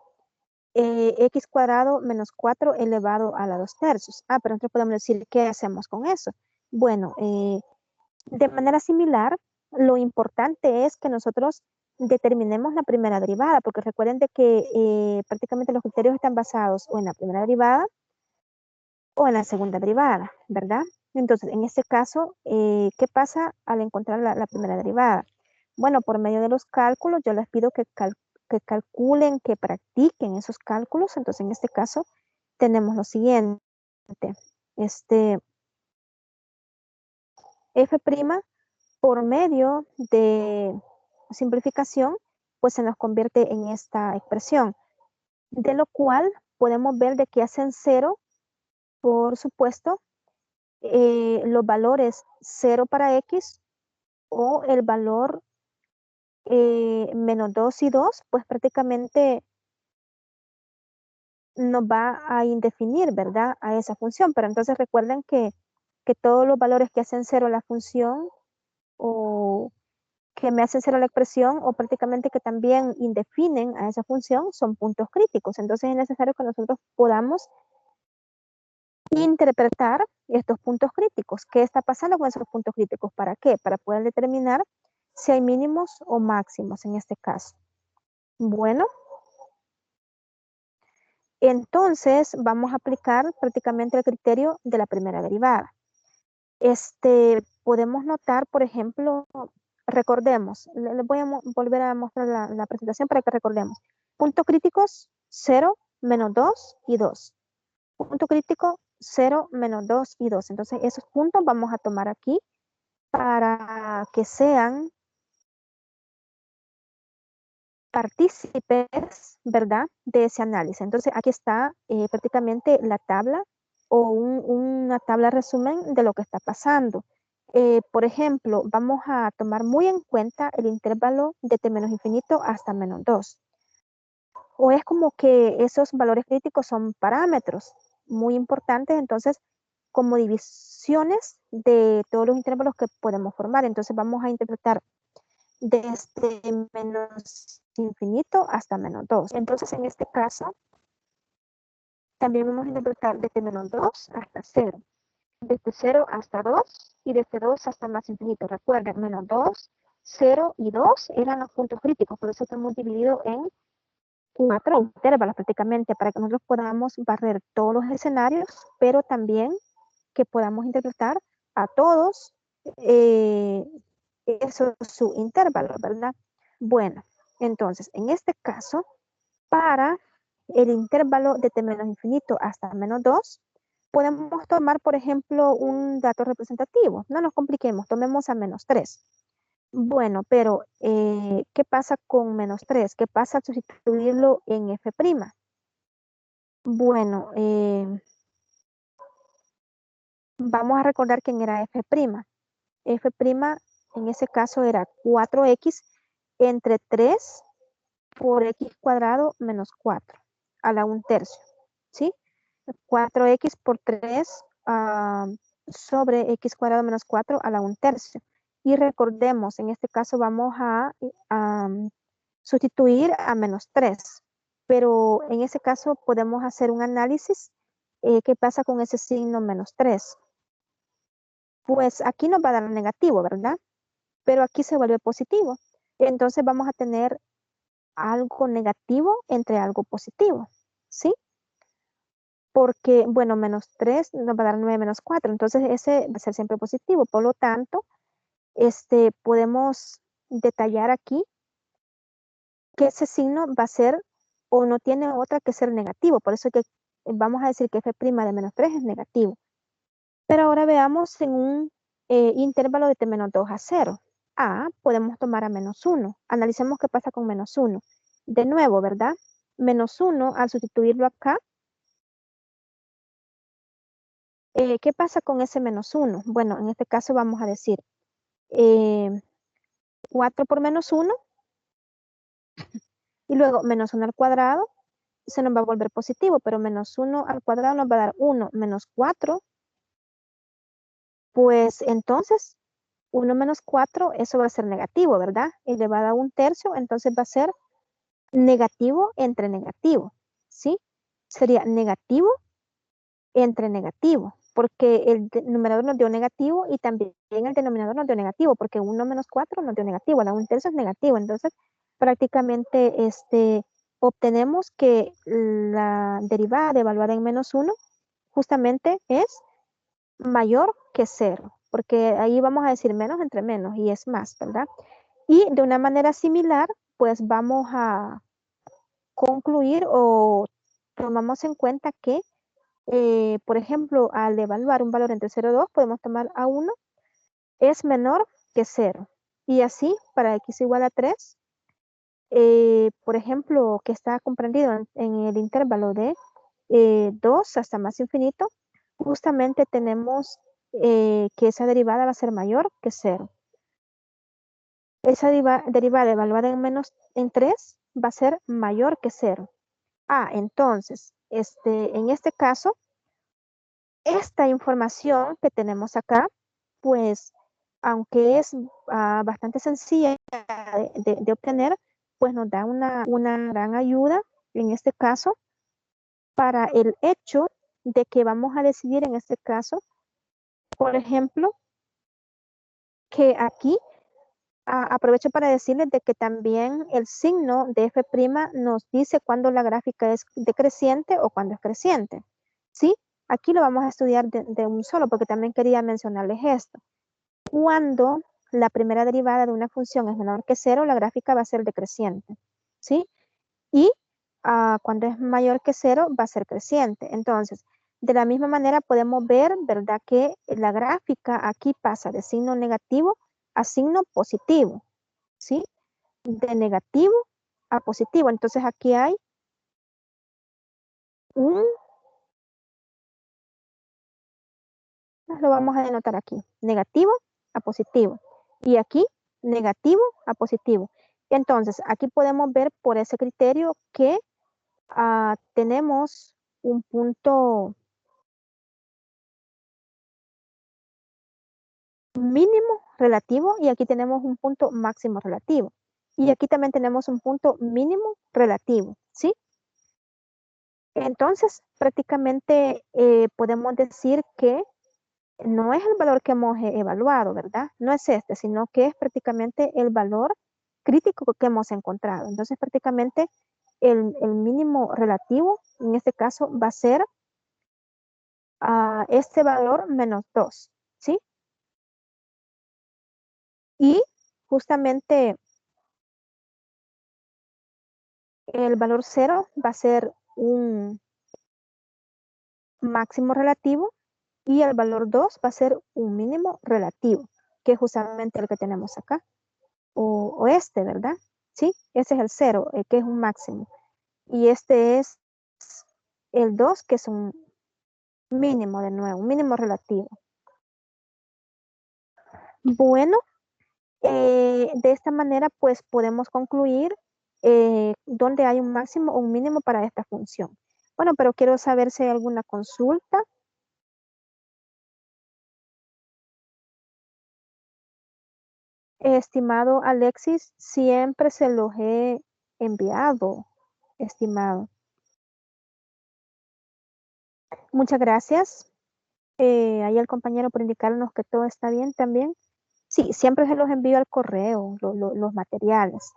X cuadrado menos 4 elevado a la 2 tercios. Pero nosotros podemos decir, ¿qué hacemos con eso? Bueno, de manera similar, lo importante es que nosotros determinemos la primera derivada, porque recuerden de que prácticamente los criterios están basados o en la primera derivada o en la segunda derivada, ¿verdad? Entonces, en este caso, ¿qué pasa al encontrar la primera derivada? Bueno, por medio de los cálculos, yo les pido que calculen, que practiquen esos cálculos. Entonces, en este caso, tenemos lo siguiente. Este, f' por medio de simplificación, pues se nos convierte en esta expresión, de lo cual podemos ver de que hacen cero, por supuesto, los valores 0 para x o el valor menos 2 y 2, pues prácticamente nos va a indefinir, ¿verdad? A esa función. Pero entonces recuerden que todos los valores que hacen cero la función o que me hacen cero la expresión o prácticamente que también indefinen a esa función son puntos críticos. Entonces es necesario que nosotros podamos interpretar estos puntos críticos. ¿Qué está pasando con esos puntos críticos? ¿Para qué? Para poder determinar si hay mínimos o máximos en este caso. Bueno, entonces vamos a aplicar prácticamente el criterio de la primera derivada. Podemos notar, por ejemplo, recordemos, les voy a volver a mostrar la presentación para que recordemos. Puntos críticos, 0, menos 2 y 2. Punto crítico, 0, menos 2 y 2. Entonces, esos puntos vamos a tomar aquí para que sean partícipes, ¿verdad?, de ese análisis. Entonces, aquí está prácticamente la tabla o una tabla resumen de lo que está pasando. Por ejemplo, vamos a tomar muy en cuenta el intervalo de t menos infinito hasta menos 2. O es como que esos valores críticos son parámetros muy importantes, entonces, como divisiones de todos los intervalos que podemos formar. Entonces, vamos a interpretar desde menos infinito hasta menos 2. Entonces, en este caso, también vamos a interpretar desde menos 2 hasta 0. Desde 0 hasta 2 y desde 2 hasta más infinito. Recuerden, menos 2, 0 y 2 eran los puntos críticos, por eso hemos dividido en 4 intervalos prácticamente para que nosotros podamos barrer todos los escenarios, pero también que podamos interpretar a todos eso es su intervalo, ¿verdad? Bueno, entonces, en este caso, para el intervalo de t menos infinito hasta menos 2, podemos tomar, por ejemplo, un dato representativo. No nos compliquemos, tomemos a menos 3. Bueno, pero ¿qué pasa con menos 3? ¿Qué pasa al sustituirlo en f'? Bueno, vamos a recordar quién era f'. F' en ese caso era 4x entre 3 por x cuadrado menos 4 a la 1/3, ¿sí? 4x por 3 sobre x cuadrado menos 4 a la 1/3. Y recordemos, en este caso vamos a sustituir a menos 3, pero en ese caso podemos hacer un análisis. ¿Qué pasa con ese signo menos 3? Pues aquí nos va a dar negativo, ¿verdad? Pero aquí se vuelve positivo. Entonces vamos a tener algo negativo entre algo positivo, ¿sí? Porque, bueno, menos 3 nos va a dar 9 menos 4, entonces ese va a ser siempre positivo. Por lo tanto, podemos detallar aquí que ese signo va a ser o no tiene otra que ser negativo. Por eso que vamos a decir que f' de menos 3 es negativo. Pero ahora veamos en un intervalo de t menos 2 a 0. Podemos tomar a menos 1. Analicemos qué pasa con menos 1. De nuevo, ¿verdad? Menos 1, al sustituirlo acá, ¿qué pasa con ese menos 1? Bueno, en este caso vamos a decir 4 por menos 1 y luego menos 1 al cuadrado se nos va a volver positivo, pero menos 1 al cuadrado nos va a dar 1 menos 4. Pues entonces 1 menos 4, eso va a ser negativo, ¿verdad? Elevado a 1/3, entonces va a ser negativo entre negativo, ¿sí? Sería negativo entre negativo, porque el numerador nos dio negativo y también el denominador nos dio negativo, porque 1 menos 4 nos dio negativo, la 1/3 es negativo, entonces prácticamente obtenemos que la derivada evaluada en menos 1 justamente es mayor que 0, porque ahí vamos a decir menos entre menos y es más, ¿verdad? Y de una manera similar, pues vamos a concluir o tomamos en cuenta que, por ejemplo, al evaluar un valor entre 0 y 2, podemos tomar A1 es menor que 0. Y así, para x igual a 3, por ejemplo, que está comprendido en el intervalo de 2 hasta más infinito, justamente tenemos que esa derivada va a ser mayor que 0. Esa derivada evaluada en 3 va a ser mayor que 0. Entonces, en este caso, esta información que tenemos acá, pues, aunque es bastante sencilla de obtener, pues nos da una gran ayuda en este caso para el hecho de que vamos a decidir en este caso, por ejemplo, que aquí aprovecho para decirles de que también el signo de f' nos dice cuando la gráfica es decreciente o cuando es creciente. ¿Sí? Aquí lo vamos a estudiar de un solo, porque también quería mencionarles esto. Cuando la primera derivada de una función es menor que 0, la gráfica va a ser decreciente. ¿Sí? Y cuando es mayor que 0, va a ser creciente. Entonces, de la misma manera podemos ver, ¿verdad? Que la gráfica aquí pasa de signo negativo a signo positivo, ¿sí? De negativo a positivo. Entonces aquí hay lo vamos a denotar aquí, negativo a positivo. Y aquí, negativo a positivo. Entonces, aquí podemos ver por ese criterio que tenemos un punto mínimo relativo y aquí tenemos un punto máximo relativo. Y aquí también tenemos un punto mínimo relativo, ¿sí? Entonces, prácticamente podemos decir que no es el valor que hemos evaluado, ¿verdad? No es este, sino que es prácticamente el valor crítico que hemos encontrado. Entonces, prácticamente el mínimo relativo, en este caso, va a ser este valor menos 2, ¿sí? Y justamente el valor 0 va a ser un máximo relativo y el valor 2 va a ser un mínimo relativo, que es justamente el que tenemos acá, o este, ¿verdad? Sí, ese es el 0, que es un máximo. Y este es el 2, que es un mínimo de nuevo, un mínimo relativo. Bueno, de esta manera pues podemos concluir dónde hay un máximo o un mínimo para esta función. Bueno, pero quiero saber si hay alguna consulta. Estimado Alexis, siempre se los he enviado, estimado. Muchas gracias. Ahí el compañero por indicarnos que todo está bien también. Sí, siempre se los envío al correo, los materiales.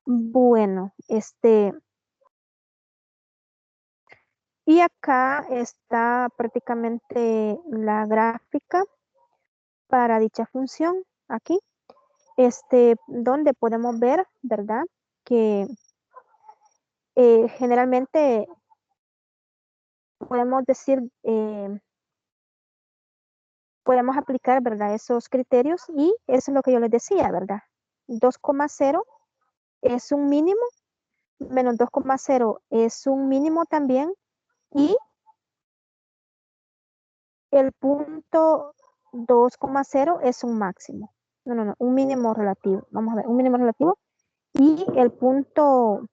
Bueno, y acá está prácticamente la gráfica para dicha función, aquí, donde podemos ver, ¿verdad? Que generalmente podemos decir, podemos aplicar, ¿verdad? Esos criterios y eso es lo que yo les decía, ¿verdad? 2,0 es un mínimo, menos 2,0 es un mínimo también y el punto 2,0 es un máximo. No, un mínimo relativo. Vamos a ver, un mínimo relativo. Y el punto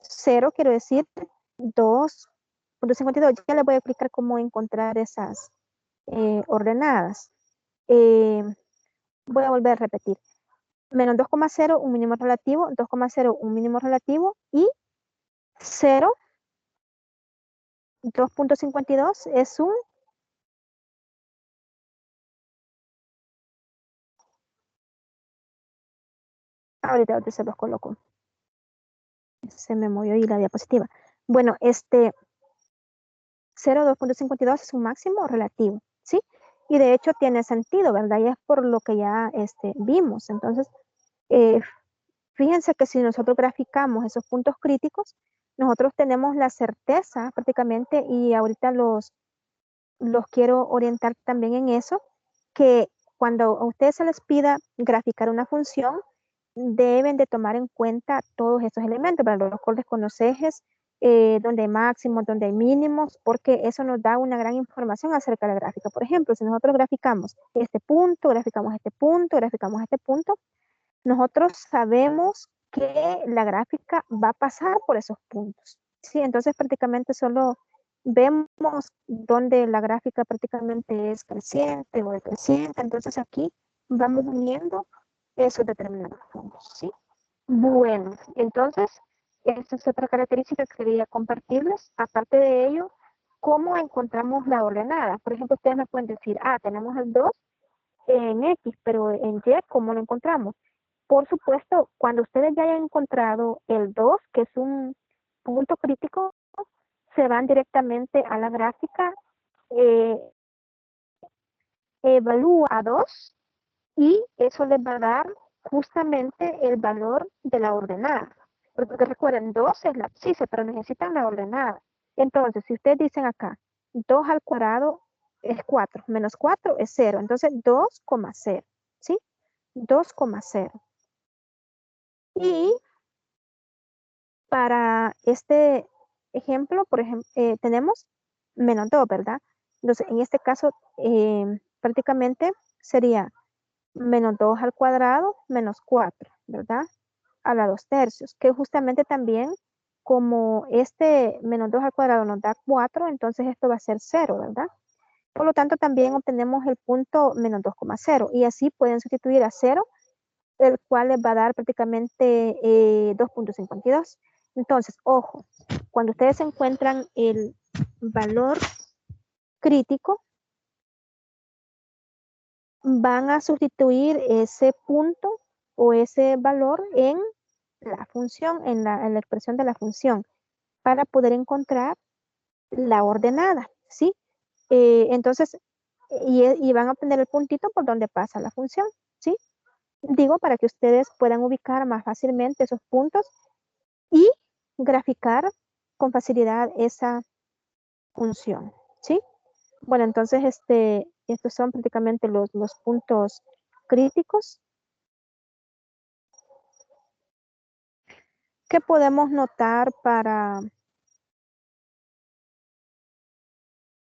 0 quiero decir 2,52. Ya les voy a explicar cómo encontrar esas ordenadas. Eh, Voy a volver a repetir. Menos 2,0, un mínimo relativo, 2,0, un mínimo relativo y 0, 2,52 es un ahorita se los coloco. Se me movió ahí la diapositiva. Bueno, 0, 2.52 es un máximo relativo, ¿sí? Y de hecho tiene sentido, ¿verdad? Y es por lo que ya vimos. Entonces, eh, fíjense que si nosotros graficamos esos puntos críticos, nosotros tenemos la certeza prácticamente, y ahorita los quiero orientar también en eso, que cuando a ustedes se les pida graficar una función, deben de tomar en cuenta todos esos elementos, para los cortes con los ejes, donde hay máximos, donde hay mínimos, porque eso nos da una gran información acerca de la gráfica. Por ejemplo, si nosotros graficamos este punto, graficamos este punto, graficamos este punto, nosotros sabemos que la gráfica va a pasar por esos puntos. Sí, entonces prácticamente solo vemos donde la gráfica prácticamente es creciente o decreciente. Entonces aquí vamos uniendo esos determinados puntos, ¿sí? Bueno, entonces esta es otra característica que quería compartirles. Aparte de ello, ¿cómo encontramos la ordenada? Por ejemplo, ustedes me pueden decir, tenemos el 2 en X, pero en Y, ¿cómo lo encontramos? Por supuesto, cuando ustedes ya hayan encontrado el 2, que es un punto crítico, se van directamente a la gráfica, eh, evalúa a 2 y eso les va a dar justamente el valor de la ordenada. Porque recuerden, 2 es la abscisa, pero necesitan la ordenada. Entonces, si ustedes dicen acá, 2 al cuadrado es 4, menos 4 es 0. Entonces, 2,0, ¿sí? 2,0. Y para este ejemplo, por ejemplo, tenemos menos 2, ¿verdad? Entonces, en este caso, prácticamente sería menos 2 al cuadrado menos 4, ¿verdad? A la 2 tercios, que justamente también, como este menos 2 al cuadrado nos da 4, entonces esto va a ser 0, ¿verdad? Por lo tanto, también obtenemos el punto menos 2,0 y así pueden sustituir a 0, el cual les va a dar prácticamente 2.52. Entonces, ojo, cuando ustedes encuentran el valor crítico, van a sustituir ese punto o ese valor en la función, en la expresión de la función, para poder encontrar la ordenada, ¿sí? Entonces, y van a obtener el puntito por donde pasa la función, ¿sí? Digo, para que ustedes puedan ubicar más fácilmente esos puntos y graficar con facilidad esa función, ¿sí? Bueno, entonces estos son prácticamente los puntos críticos. ¿Qué podemos notar para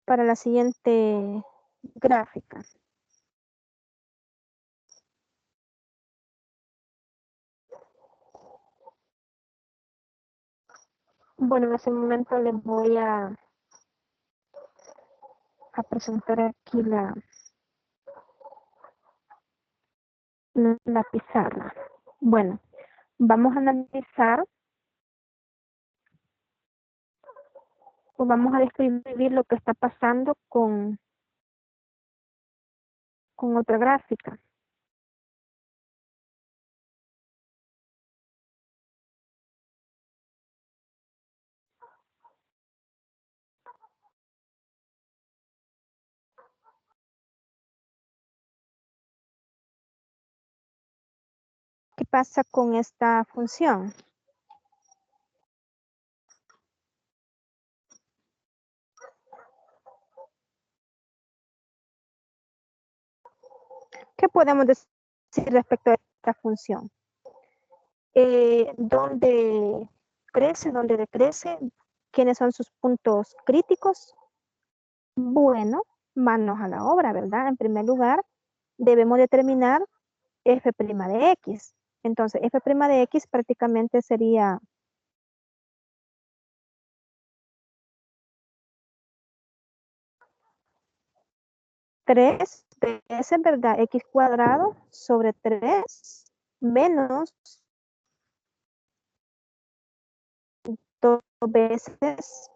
la siguiente gráfica? Bueno, en ese momento les voy a presentar aquí la pizarra. Bueno, vamos a analizar o vamos a describir lo que está pasando con otra gráfica. ¿Qué pasa con esta función? ¿Qué podemos decir respecto a esta función? ¿Dónde crece, dónde decrece? ¿Quiénes son sus puntos críticos? Bueno, manos a la obra, ¿verdad? En primer lugar, debemos determinar f' de x. Entonces, f' de x prácticamente sería 3 veces, ¿verdad? X cuadrado sobre 3 menos 2 veces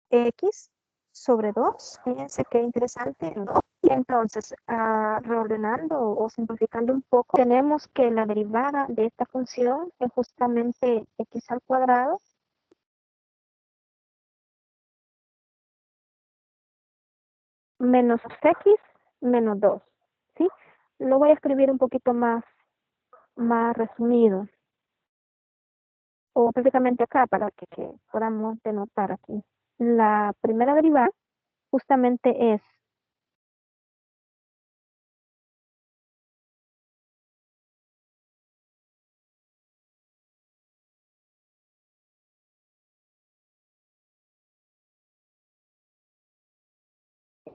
X sobre 2. Fíjense qué interesante, ¿no? Y entonces, reordenando o simplificando un poco, tenemos que la derivada de esta función es justamente X al cuadrado menos x menos 2, ¿sí? Lo voy a escribir un poquito más resumido, o prácticamente acá para que podamos denotar aquí. La primera derivada justamente es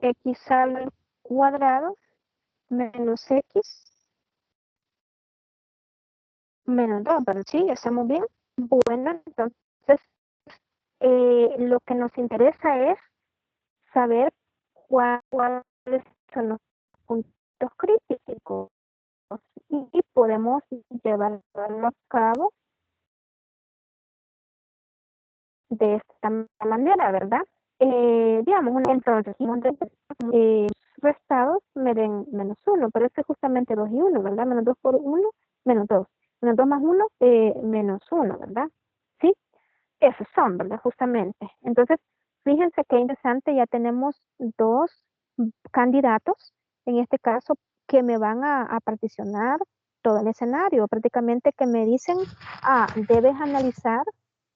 x al cuadrado menos x menos 2, pero sí, estamos bien. Bueno, entonces lo que nos interesa es saber cuáles son los puntos críticos y podemos llevarlo a cabo de esta manera, ¿verdad? Digamos, entonces, restados me den menos 1, pero este es justamente 2 y 1, ¿verdad? Menos 2 por 1, menos 2. Menos 2 más 1, menos 1, ¿verdad? ¿Sí? Esos son, ¿verdad? Justamente. Entonces, fíjense qué interesante, ya tenemos dos candidatos, en este caso, que me van a particionar todo el escenario, prácticamente que me dicen, debes analizar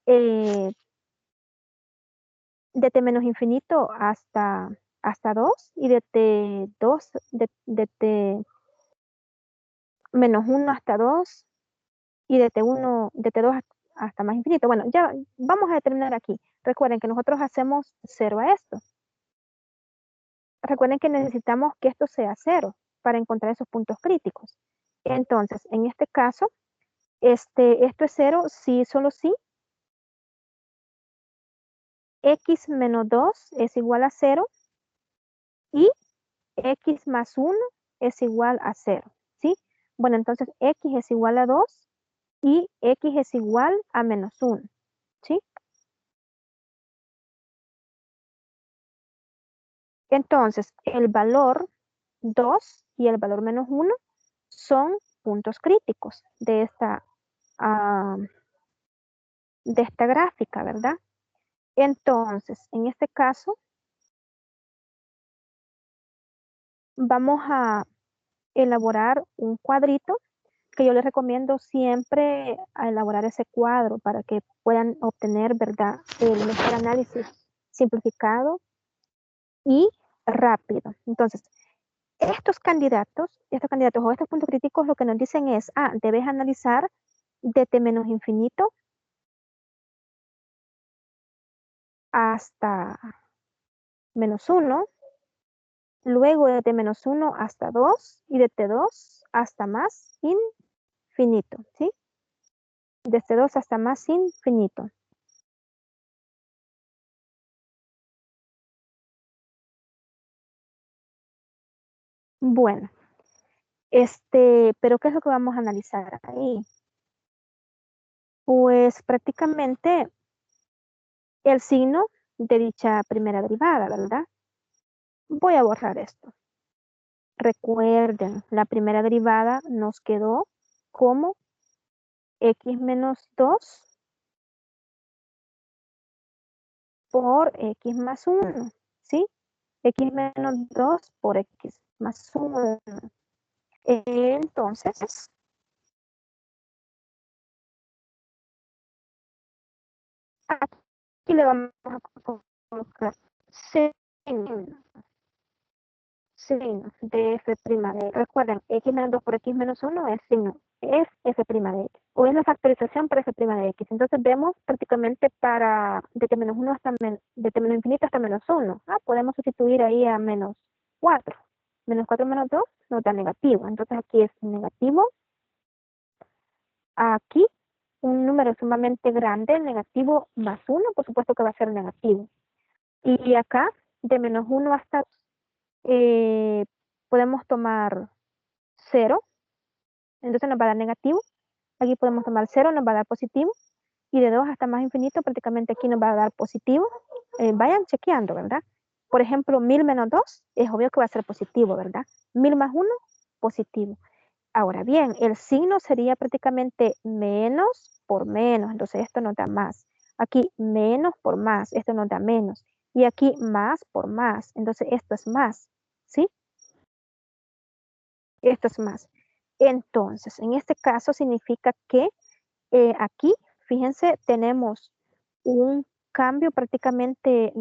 eh, de t menos infinito hasta 2 y de t2, de t menos 1 hasta 2 y de t1, de t2 hasta más infinito. Bueno, ya vamos a determinar aquí. Recuerden que nosotros hacemos 0 a esto. Recuerden que necesitamos que esto sea 0 para encontrar esos puntos críticos. Entonces, en este caso, esto es 0 si, solo si x menos 2 es igual a 0 y x más 1 es igual a 0, ¿sí? Bueno, entonces x es igual a 2 y x es igual a menos 1, ¿sí? Entonces, el valor 2 y el valor menos 1 son puntos críticos ah, de esta gráfica, ¿verdad? Entonces, en este caso, vamos a elaborar un cuadrito que yo les recomiendo siempre a elaborar ese cuadro para que puedan obtener, ¿verdad?, el mejor análisis simplificado y rápido. Entonces, estos candidatos o estos puntos críticos lo que nos dicen es, debes analizar de t menos infinito hasta menos 1, luego de t menos 1 hasta 2 y de t2 hasta más infinito, ¿sí? Desde 2 hasta más infinito. Bueno, pero ¿qué es lo que vamos a analizar ahí? Pues prácticamente el signo de dicha primera derivada, ¿verdad? Voy a borrar esto. Recuerden, la primera derivada nos quedó como x menos 2 por x más 1, ¿sí? X menos 2 por x más 1. Entonces, aquí le vamos a colocar signo de f' de, recuerden, x menos 2 por x menos 1 es signo, es f' de x, o es la factorización por f' de x. Entonces vemos prácticamente para de t menos 1 hasta de t menos infinito hasta menos 1. Podemos sustituir ahí a menos 4. Menos 4 menos 2 nos da negativo. Entonces aquí es negativo. Aquí un número sumamente grande, el negativo más 1, por supuesto que va a ser negativo. Y acá, de menos 1 hasta podemos tomar 0, entonces nos va a dar negativo. Aquí podemos tomar 0, nos va a dar positivo. Y de 2 hasta más infinito, prácticamente aquí nos va a dar positivo. Vayan chequeando, ¿verdad? Por ejemplo, 1000 menos 2, es obvio que va a ser positivo, ¿verdad? 1000 más 1, positivo. Ahora bien, el signo sería prácticamente menos por menos, entonces esto nos da más. Aquí menos por más, esto nos da menos. Y aquí más por más. Entonces esto es más, ¿sí? Esto es más. Entonces, en este caso significa que aquí, fíjense, tenemos un cambio prácticamente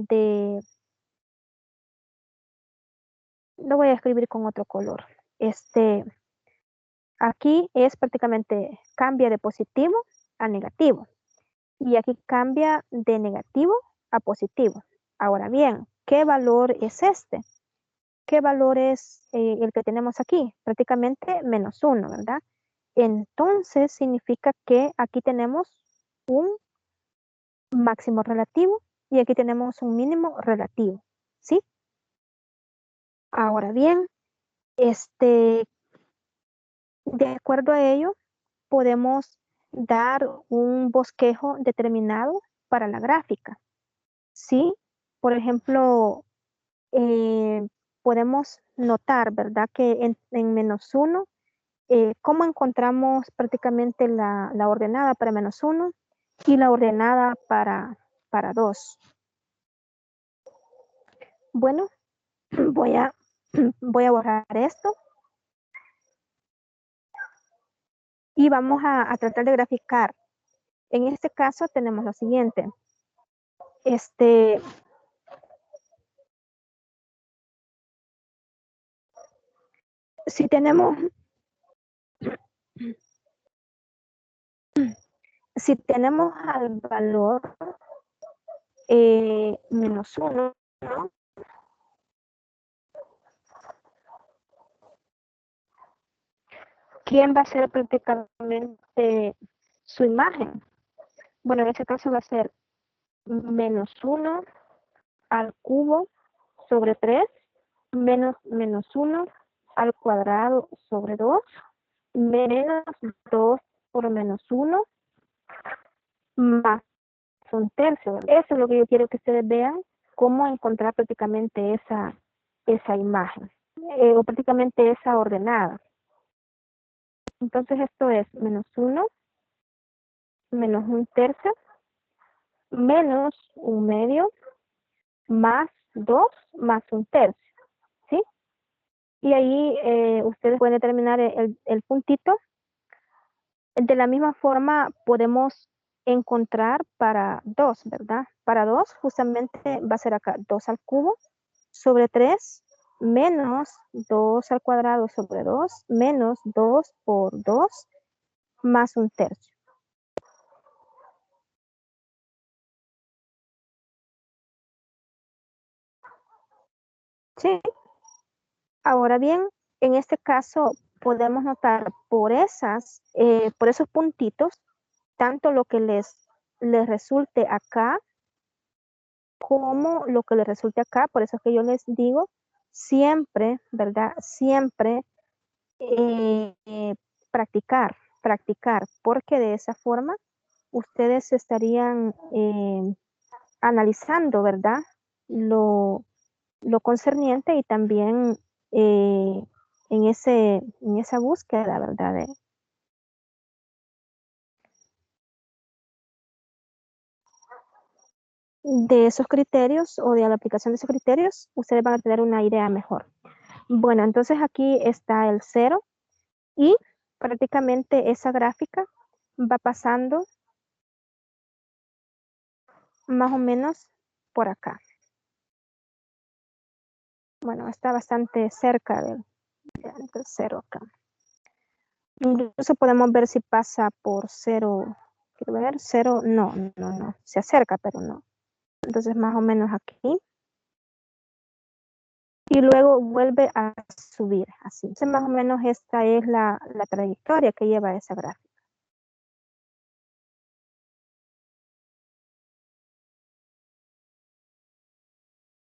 lo voy a escribir con otro color. Aquí es prácticamente cambia de positivo a negativo. Y aquí cambia de negativo a positivo. Ahora bien, ¿qué valor es este? ¿Qué valor es el que tenemos aquí? Prácticamente -1, ¿verdad? Entonces significa que aquí tenemos un máximo relativo y aquí tenemos un mínimo relativo, ¿sí? Ahora bien, de acuerdo a ello, podemos dar un bosquejo determinado para la gráfica, ¿sí? Por ejemplo, eh, podemos notar, ¿verdad? Que en -1, ¿cómo encontramos prácticamente la ordenada para -1 y la ordenada para 2? Bueno, voy a, voy a borrar esto y vamos a tratar de graficar. En este caso tenemos lo siguiente. Este, si tenemos, si tenemos al valor -1, ¿no? ¿Quién va a ser prácticamente su imagen? Bueno, en este caso va a ser -1 al cubo sobre 3 menos -1 al cuadrado sobre 2 menos 2 por -1 más un tercio. Eso es lo que yo quiero que ustedes vean, cómo encontrar prácticamente esa imagen, o prácticamente esa ordenada. Entonces esto es -1 menos un tercio menos un medio más 2 más un tercio, ¿sí? Y ahí ustedes pueden determinar el puntito. De la misma forma podemos encontrar para 2, ¿verdad? Para 2 justamente va a ser acá 2 al cubo sobre 3 menos 2 al cuadrado sobre 2 menos 2 por 2 más un tercio. ¿Sí? Ahora bien, en este caso podemos notar por esos puntitos, tanto lo que les resulte acá como lo que les resulte acá. Por eso es que yo les digo siempre, ¿verdad? Siempre eh, eh, practicar, porque de esa forma ustedes estarían analizando, ¿verdad? Lo, lo concerniente y también en esa búsqueda, ¿verdad? De esos criterios o de la aplicación de esos criterios, ustedes van a tener una idea mejor. Bueno, entonces aquí está el 0 y prácticamente esa gráfica va pasando más o menos por acá. Bueno, está bastante cerca del 0 acá. Incluso podemos ver si pasa por 0. Quiero ver, 0, no. Se acerca, pero no. Entonces más o menos aquí. Y luego vuelve a subir, así. Entonces más o menos esta es la trayectoria que lleva esa gráfica.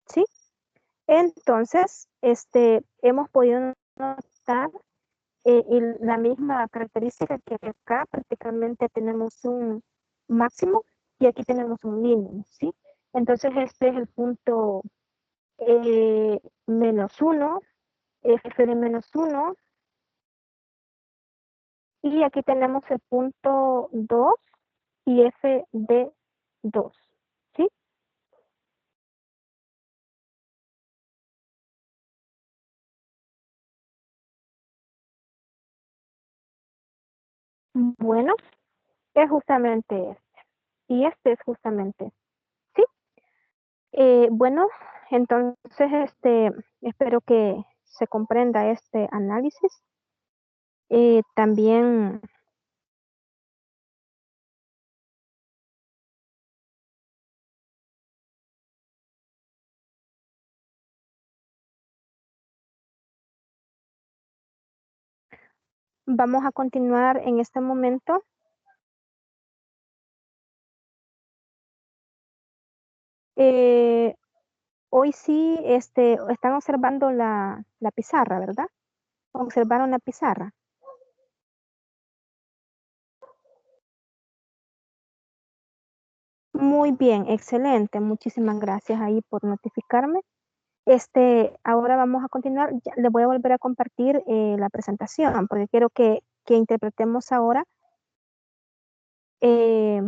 ¿Sí? Entonces, hemos podido notar la misma característica que acá prácticamente tenemos un máximo y aquí tenemos un mínimo, ¿sí? Entonces este es el punto -1, f de -1, y aquí tenemos el punto 2 y f de 2, ¿sí? Bueno, es justamente este. Y este es justamente, sí. Bueno, entonces, espero que se comprenda este análisis. También vamos a continuar en este momento. Eh, Hoy sí, están observando la pizarra, ¿verdad? Observaron la pizarra. Muy bien, excelente. Muchísimas gracias ahí por notificarme. Ahora vamos a continuar. Le voy a volver a compartir la presentación porque quiero que interpretemos ahora eh,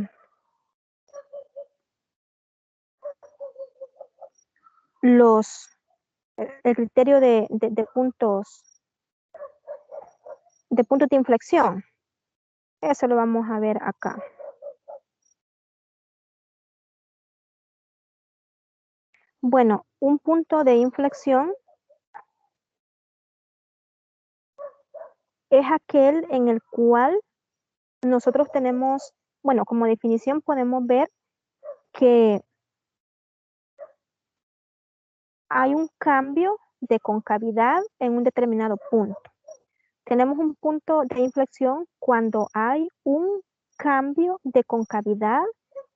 los, el criterio de puntos de inflexión. Eso lo vamos a ver acá. Bueno, un punto de inflexión es aquel en el cual nosotros tenemos, bueno, como definición podemos ver que hay un cambio de concavidad en un determinado punto. Tenemos un punto de inflexión cuando hay un cambio de concavidad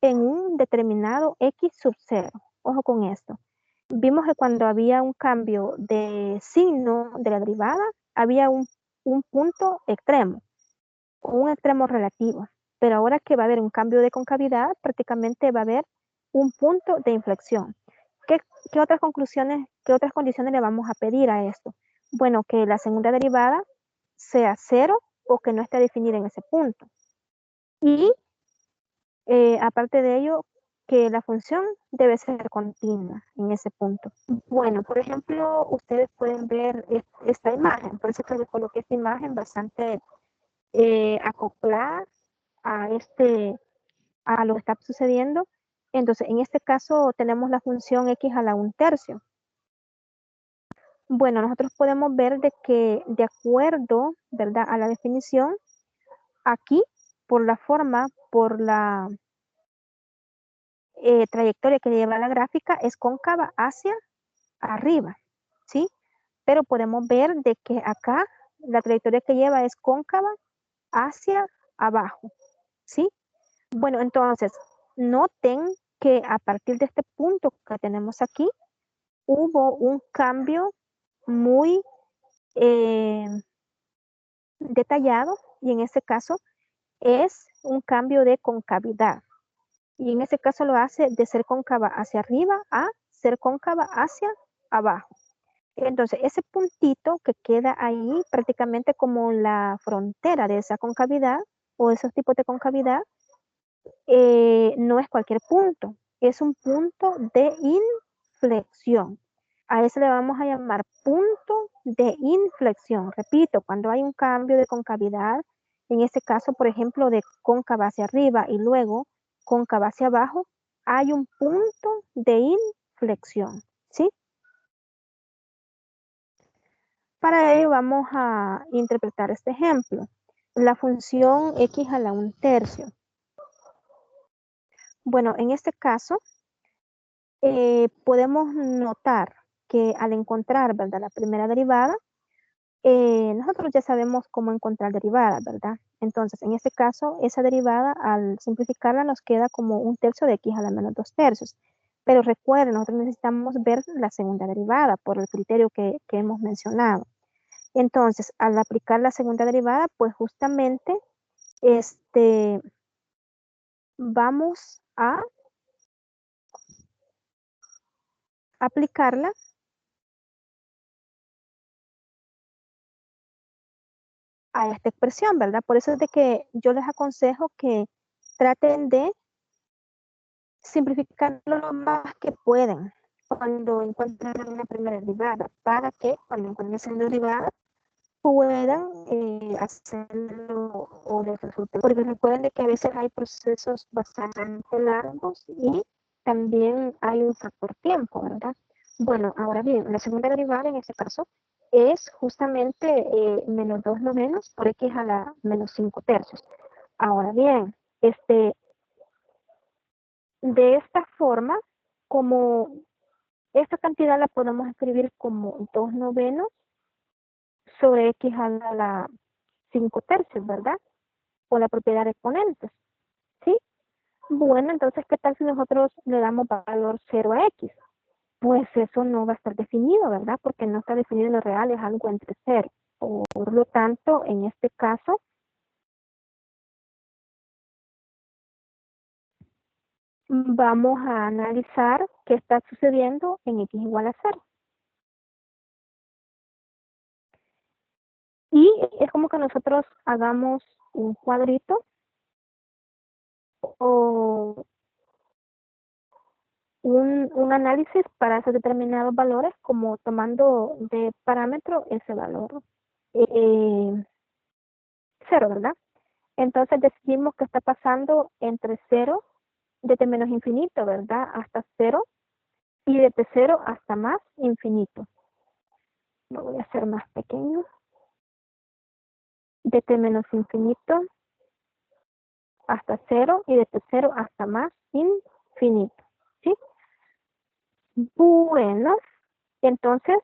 en un determinado X sub 0. Ojo con esto. Vimos que cuando había un cambio de signo de la derivada, había un punto extremo o un extremo relativo. Pero ahora que va a haber un cambio de concavidad, prácticamente va a haber un punto de inflexión. ¿Qué, qué otras conclusiones, qué otras condiciones le vamos a pedir a esto? Bueno, que la segunda derivada sea cero o que no esté definida en ese punto. Y aparte de ello, que la función debe ser continua en ese punto. Bueno, por ejemplo, ustedes pueden ver esta imagen, por eso que les coloqué esta imagen bastante acoplada a a lo que está sucediendo. Entonces, en este caso tenemos la función x a la 1/3. Bueno, nosotros podemos ver de que de acuerdo, ¿verdad?, a la definición, aquí, por la forma, por la trayectoria que lleva la gráfica, es cóncava hacia arriba, ¿sí? Pero podemos ver de que acá la trayectoria que lleva es cóncava hacia abajo, ¿sí? Bueno, entonces, noten que a partir de este punto que tenemos aquí, hubo un cambio muy eh, detallado y en este caso es un cambio de concavidad. Y en este caso lo hace de ser cóncava hacia arriba a ser cóncava hacia abajo. Entonces, ese puntito que queda ahí prácticamente como la frontera de esa concavidad o esos tipos de concavidad, no es cualquier punto, es un punto de inflexión. A eso le vamos a llamar punto de inflexión. Repito, cuando hay un cambio de concavidad, en este caso, por ejemplo, de cóncava hacia arriba y luego cóncava hacia abajo, hay un punto de inflexión, ¿sí? Para ello vamos a interpretar este ejemplo. La función x a la 1/3. Bueno, en este caso, podemos notar que al encontrar, ¿verdad?, la primera derivada, nosotros ya sabemos cómo encontrar derivadas, ¿verdad? Entonces, en este caso, esa derivada, al simplificarla, nos queda como 1/3 de x a la menos 2/3. Pero recuerden, nosotros necesitamos ver la segunda derivada por el criterio que hemos mencionado. Entonces, al aplicar la segunda derivada, pues justamente vamos a aplicarla a esta expresión, ¿verdad? Por eso es de que yo les aconsejo que traten de simplificarlo lo más que pueden cuando encuentren una primera derivada, para que cuando encuentren esa derivada puedan hacerlo o les resulte. Porque recuerden de que a veces hay procesos bastante largos y también hay un factor tiempo, ¿verdad? Bueno, ahora bien, la segunda derivada en este caso es justamente menos 2 novenos por x a la menos 5 tercios. Ahora bien, de esta forma, como esta cantidad la podemos escribir como 2 novenos sobre x a la 5 tercios, ¿verdad? O la propiedad de exponentes, ¿sí? Bueno, entonces, ¿qué tal si nosotros le damos valor 0 a x? Pues eso no va a estar definido, ¿verdad? Porque no está definido en lo real, es algo entre 0. Por lo tanto, en este caso, vamos a analizar qué está sucediendo en x igual a 0. Y es como que nosotros hagamos un cuadrito o un análisis para esos determinados valores, como tomando de parámetro ese valor. Eh, 0, ¿verdad? Entonces decimos que está pasando entre 0, desde menos infinito, ¿verdad? Hasta 0, y desde 0 hasta más infinito. Lo voy a hacer más pequeño. Desde menos infinito hasta 0 y desde 0 hasta más infinito. ¿Sí? Bueno, entonces,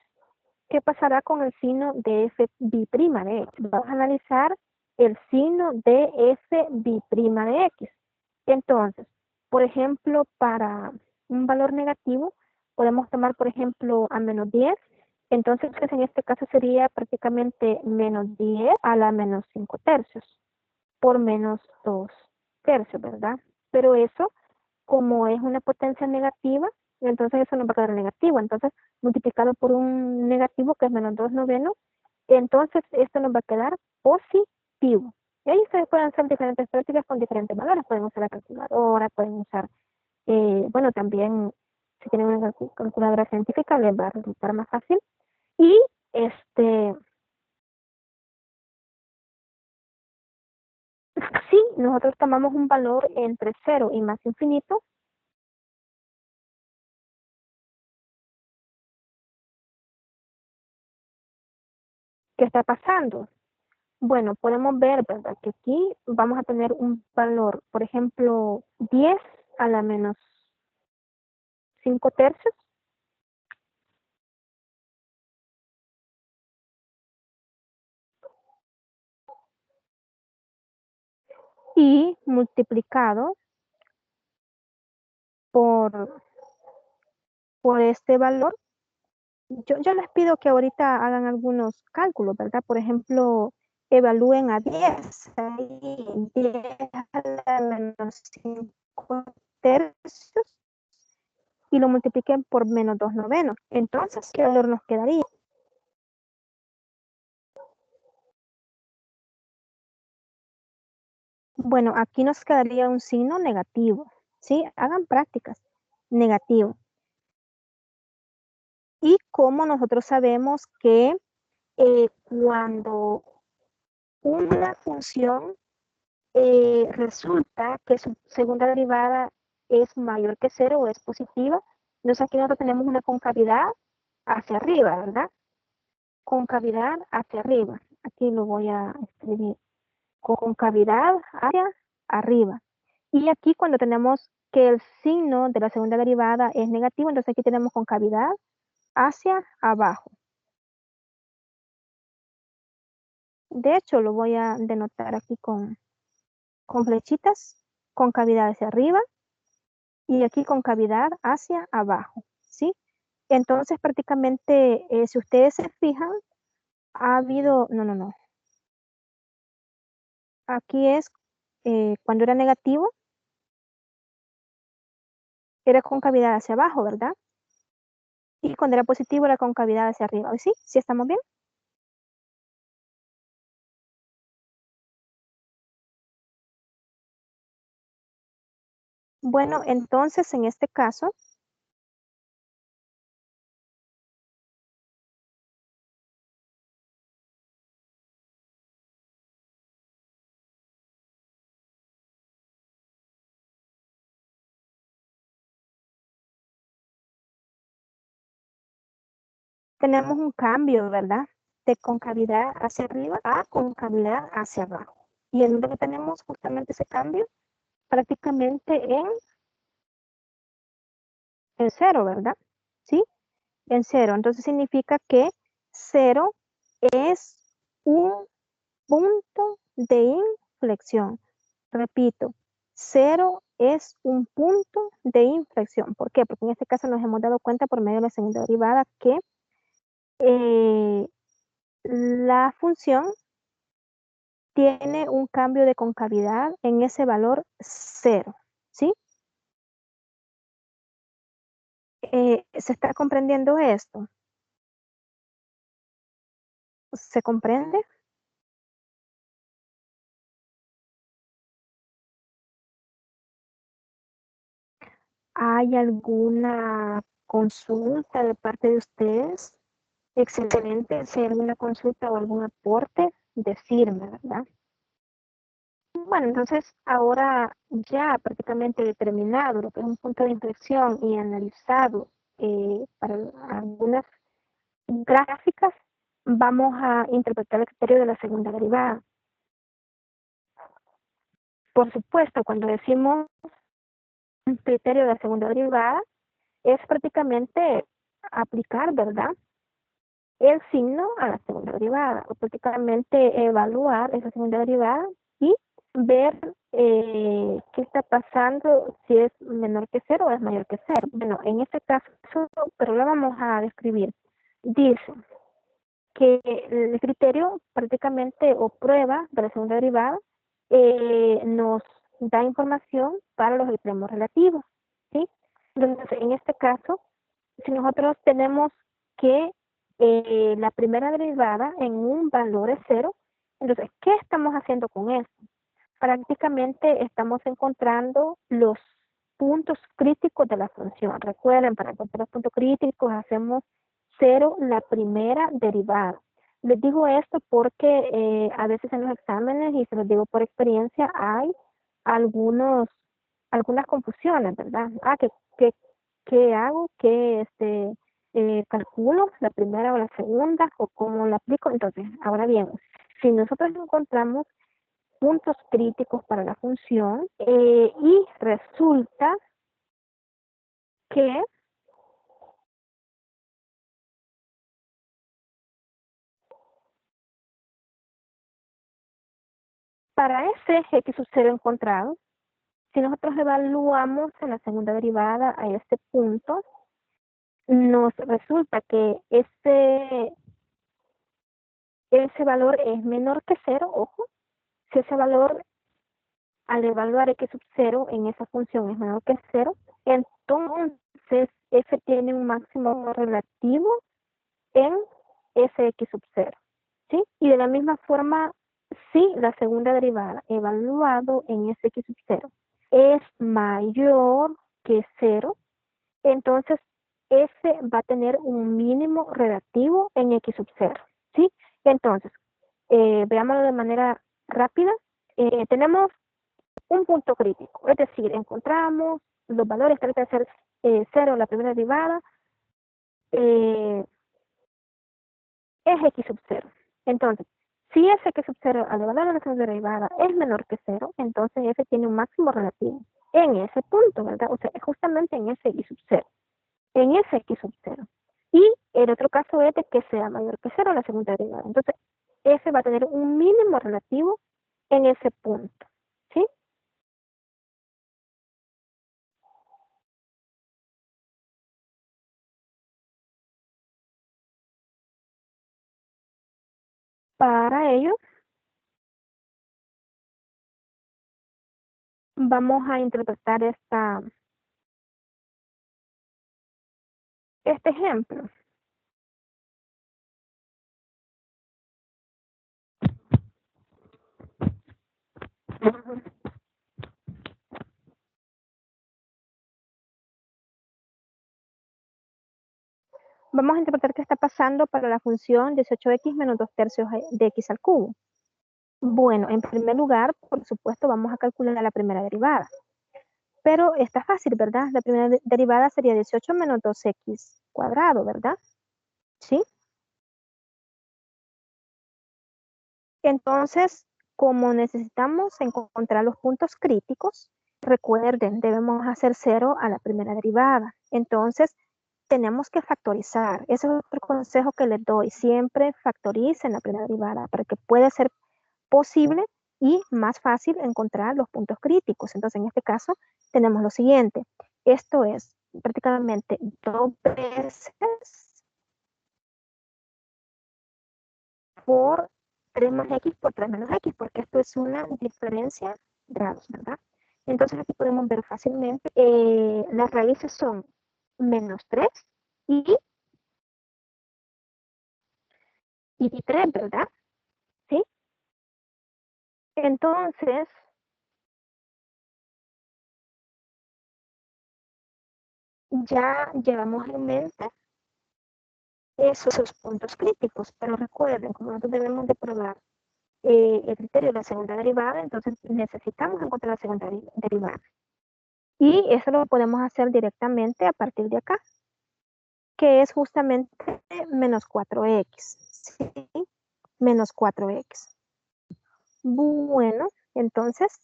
¿qué pasará con el signo de f bi'prima de x? Vamos a analizar el signo de f bi'prima de x. Entonces, por ejemplo, para un valor negativo, podemos tomar, por ejemplo, a menos 10. Entonces, en este caso sería prácticamente menos 10 a la menos 5 tercios por menos 2 tercios, ¿verdad? Pero eso, como es una potencia negativa, entonces eso nos va a quedar negativo. Entonces, multiplicado por un negativo que es menos 2 novenos, entonces esto nos va a quedar positivo. Y ahí ustedes pueden hacer diferentes prácticas con diferentes valores. Pueden usar la calculadora, pueden usar, bueno, también si tienen una calculadora científica les va a resultar más fácil. Y si nosotros tomamos un valor entre 0 y más infinito, ¿qué está pasando? Bueno, podemos ver, ¿verdad? Que aquí vamos a tener un valor, por ejemplo, 10 a la menos 5 tercios. Y multiplicado por, por este valor. Yo les pido que ahorita hagan algunos cálculos, ¿verdad? Por ejemplo, evalúen a 10. Ahí 10 a la menos 5 tercios y lo multipliquen por menos 2 novenos. Entonces, ¿qué valor nos quedaría? Bueno, aquí nos quedaría un signo negativo, ¿sí? Hagan prácticas. Negativo. Y como nosotros sabemos que cuando una función resulta que su segunda derivada es mayor que 0 o es positiva, entonces aquí nosotros tenemos una concavidad hacia arriba, ¿verdad? Concavidad hacia arriba. Aquí lo voy a escribir. Concavidad hacia arriba. Y aquí cuando tenemos que el signo de la segunda derivada es negativo, entonces aquí tenemos concavidad hacia abajo. De hecho, lo voy a denotar aquí con flechitas, concavidad hacia arriba y aquí concavidad hacia abajo, ¿sí? Entonces prácticamente, si ustedes se fijan, ha habido, no, aquí es cuando era negativo, era concavidad hacia abajo, ¿verdad? Y cuando era positivo era concavidad hacia arriba. ¿Sí? ¿Sí estamos bien? Bueno, entonces en este caso, tenemos un cambio, ¿verdad? De concavidad hacia arriba a concavidad hacia abajo. ¿Y en dónde tenemos justamente ese cambio? Prácticamente en cero, ¿verdad? ¿Sí? En cero. Entonces significa que cero es un punto de inflexión. Repito, cero es un punto de inflexión. ¿Por qué? Porque en este caso nos hemos dado cuenta por medio de la segunda derivada que la función tiene un cambio de concavidad en ese valor cero, ¿sí? ¿Se está comprendiendo esto? ¿Se comprende? ¿Hay alguna consulta de parte de ustedes? Excelente. Si hay alguna consulta o algún aporte, decirme, ¿verdad? Bueno, entonces ahora ya prácticamente determinado lo que es un punto de inflexión y analizado para algunas gráficas, vamos a interpretar el criterio de la segunda derivada. Por supuesto, cuando decimos un criterio de la segunda derivada, es prácticamente aplicar, ¿verdad?, el signo a la segunda derivada, o prácticamente evaluar esa segunda derivada y ver qué está pasando, si es menor que cero o es mayor que cero. Bueno, en este caso, pero lo vamos a describir. Dice que el criterio prácticamente o prueba de la segunda derivada nos da información para los extremos relativos, ¿sí? Entonces, en este caso, si nosotros tenemos que la primera derivada en un valor es cero, entonces, ¿qué estamos haciendo con esto? Prácticamente estamos encontrando los puntos críticos de la función. Recuerden, para encontrar los puntos críticos hacemos cero la primera derivada. Les digo esto porque a veces en los exámenes, y se los digo por experiencia, hay algunas confusiones, ¿verdad? ¿Qué hago? ¿Qué calculo? ¿La primera o la segunda? ¿O cómo la aplico? Entonces, ahora bien, si nosotros encontramos puntos críticos para la función y resulta que para ese x sub 0 encontrado, si nosotros evaluamos en la segunda derivada a este punto, nos resulta que ese valor es menor que cero, ojo, si ese valor al evaluar x sub 0 en esa función es menor que cero, entonces f tiene un máximo relativo en ese x sub 0, ¿sí? Y de la misma forma, si la segunda derivada evaluado en ese x sub 0 es mayor que 0, entonces f va a tener un mínimo relativo en x sub 0, ¿sí? Entonces, veámoslo de manera rápida. Tenemos un punto crítico, es decir, encontramos los valores, trata de ser 0 la primera derivada, es x sub 0. Entonces, si ese x sub 0 al evaluar la segunda derivada es menor que 0, entonces f tiene un máximo relativo en ese punto, ¿verdad? O sea, justamente en ese x sub 0, en ese x sub 0. Y el otro caso es de que sea mayor que 0 la segunda derivada. Entonces, f va a tener un mínimo relativo en ese punto, ¿sí? Para ello, vamos a interpretar este ejemplo. Vamos a interpretar qué está pasando para la función 18x menos 2 tercios de x al cubo. Bueno, en primer lugar, por supuesto, vamos a calcular la primera derivada. Pero está fácil, ¿verdad? La primera derivada sería 18 menos 2x cuadrado, ¿verdad? ¿Sí? Entonces, como necesitamos encontrar los puntos críticos, recuerden, debemos hacer cero a la primera derivada. Entonces, tenemos que factorizar. Ese es otro consejo que les doy. Siempre factoricen la primera derivada para que pueda ser posible y más fácil encontrar los puntos críticos. Entonces, en este caso, tenemos lo siguiente. Esto es prácticamente 2 veces por 3 más x por 3 menos x, porque esto es una diferencia de grados, ¿verdad? Entonces aquí podemos ver fácilmente, las raíces son -3 y, y 3, ¿verdad? ¿Sí? Entonces, ya llevamos en mente esos puntos críticos, pero recuerden, como nosotros debemos de probar el criterio de la segunda derivada, entonces necesitamos encontrar la segunda derivada. Y eso lo podemos hacer directamente a partir de acá, que es justamente menos 4x, ¿sí? Menos 4x. Bueno, entonces,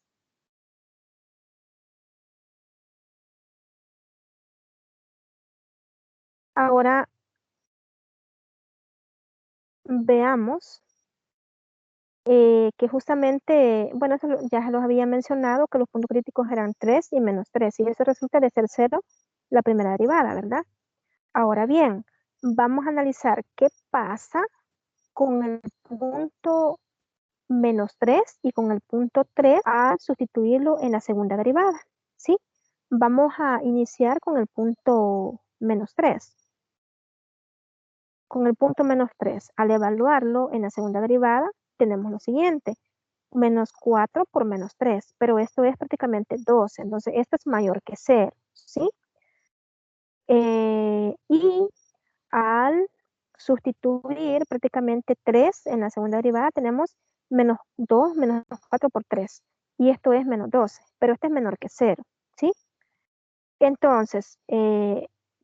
ahora veamos que justamente, bueno, eso ya se los había mencionado, que los puntos críticos eran 3 y -3, y eso resulta de ser 0 la primera derivada, ¿verdad? Ahora bien, vamos a analizar qué pasa con el punto -3 y con el punto 3 a sustituirlo en la segunda derivada, ¿sí? Vamos a iniciar con el punto -3. Con el punto -3, al evaluarlo en la segunda derivada, tenemos lo siguiente: -4 por -3, pero esto es prácticamente 12, entonces esto es mayor que 0, ¿sí? Y al sustituir prácticamente 3 en la segunda derivada, tenemos -2 menos 4 por 3, y esto es -12, pero este es menor que 0, ¿sí? Entonces,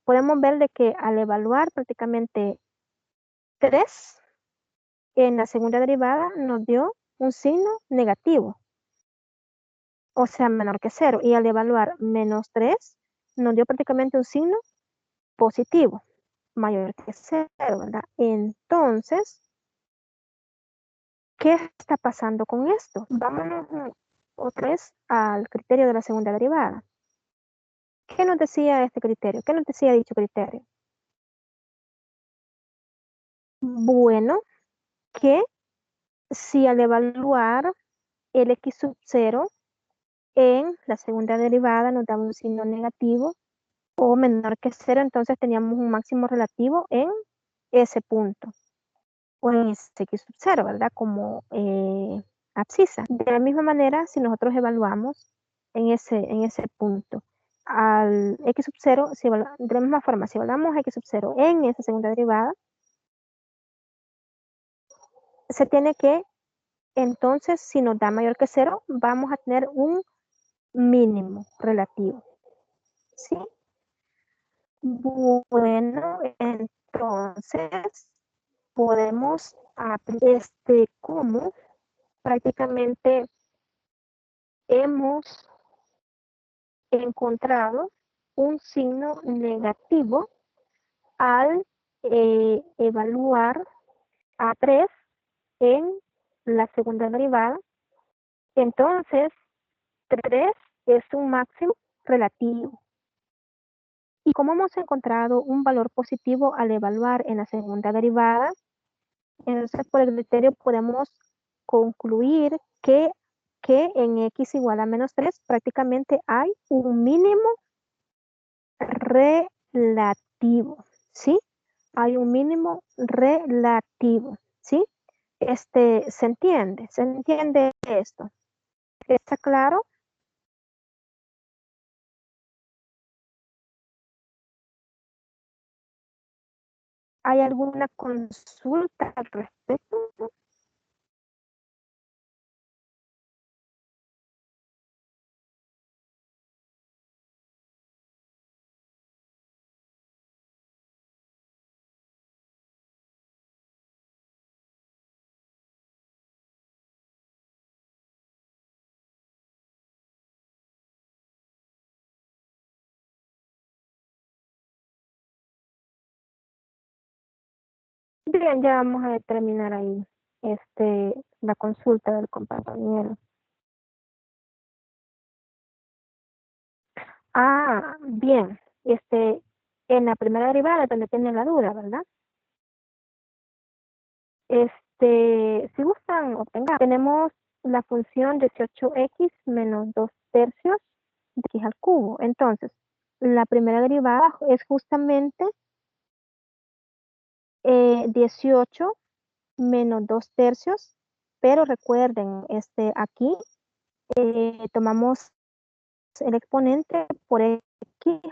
podemos ver de que al evaluar prácticamente 3 en la segunda derivada nos dio un signo negativo, o sea, menor que 0, y al evaluar -3 nos dio prácticamente un signo positivo, mayor que 0, ¿verdad? Entonces, ¿qué está pasando con esto? Vámonos otra vez al criterio de la segunda derivada. ¿Qué nos decía este criterio? ¿Qué nos decía dicho criterio? Bueno, que si al evaluar el x sub 0 en la segunda derivada nos daba un signo negativo o menor que 0, entonces teníamos un máximo relativo en ese punto, o en ese x sub 0, ¿verdad? Como abscisa. De la misma manera, si nosotros evaluamos en ese punto al x sub 0, de la misma forma, si evaluamos x sub 0 en esa segunda derivada, se tiene que, entonces, si nos da mayor que 0, vamos a tener un mínimo relativo, ¿sí? Bueno, entonces podemos aprender cómo prácticamente hemos encontrado un signo negativo al evaluar a 3 en la segunda derivada. Entonces, 3 es un máximo relativo. Y como hemos encontrado un valor positivo al evaluar en la segunda derivada, entonces por el criterio podemos concluir que en x igual a -3 prácticamente hay un mínimo relativo, ¿sí? Hay un mínimo relativo, ¿sí? ¿Se entiende? ¿Se entiende esto? ¿Está claro? ¿Hay alguna consulta al respecto? Bien, ya vamos a determinar ahí la consulta del compañero. Ah, bien. En la primera derivada donde tiene la duda, ¿verdad? Si gustan, obtengan. Tenemos la función 18x menos 2 tercios de x al cubo. Entonces, la primera derivada es justamente 18 menos 2 tercios, pero recuerden, aquí tomamos el exponente por x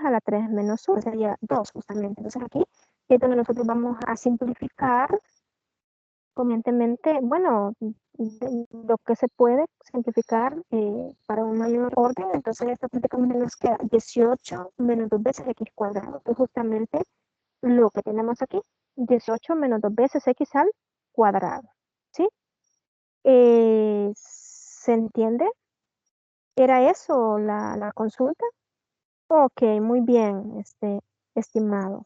a la 3 menos 1, sería 2 justamente. Entonces aquí es donde nosotros vamos a simplificar convenientemente, bueno, lo que se puede simplificar para un mayor orden. Entonces esto prácticamente nos queda 18 menos 2 veces x cuadrado, que es justamente lo que tenemos aquí, 18 menos 2 veces x al cuadrado, ¿sí? ¿Se entiende? ¿Era eso la consulta? Ok, muy bien, estimado.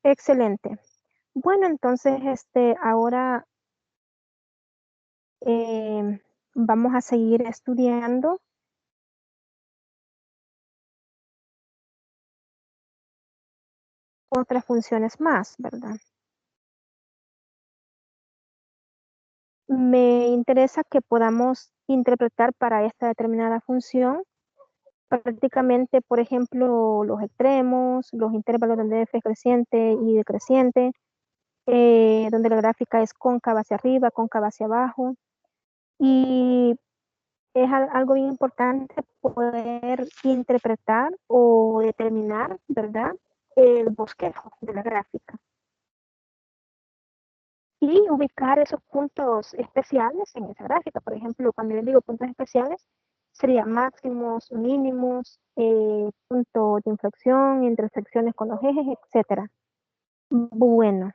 Excelente. Bueno, entonces, ahora vamos a seguir estudiando otras funciones más, ¿verdad? Me interesa que podamos interpretar para esta determinada función prácticamente, por ejemplo, los extremos, los intervalos donde f es creciente y decreciente, donde la gráfica es cóncava hacia arriba, cóncava hacia abajo. Y es algo bien importante poder interpretar o determinar, ¿verdad? El bosquejo de la gráfica y ubicar esos puntos especiales en esa gráfica. Por ejemplo, cuando yo digo puntos especiales, serían máximos, mínimos, punto de inflexión, intersecciones con los ejes, etcétera. Bueno,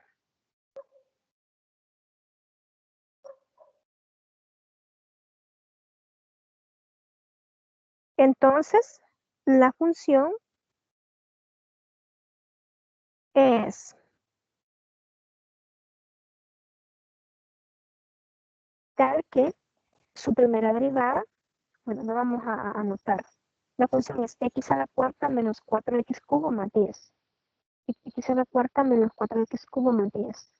entonces la función es tal que su primera derivada, bueno, lo vamos a anotar. La función es x a la cuarta menos 4x cubo más 10. X a la cuarta menos 4x cubo más 10.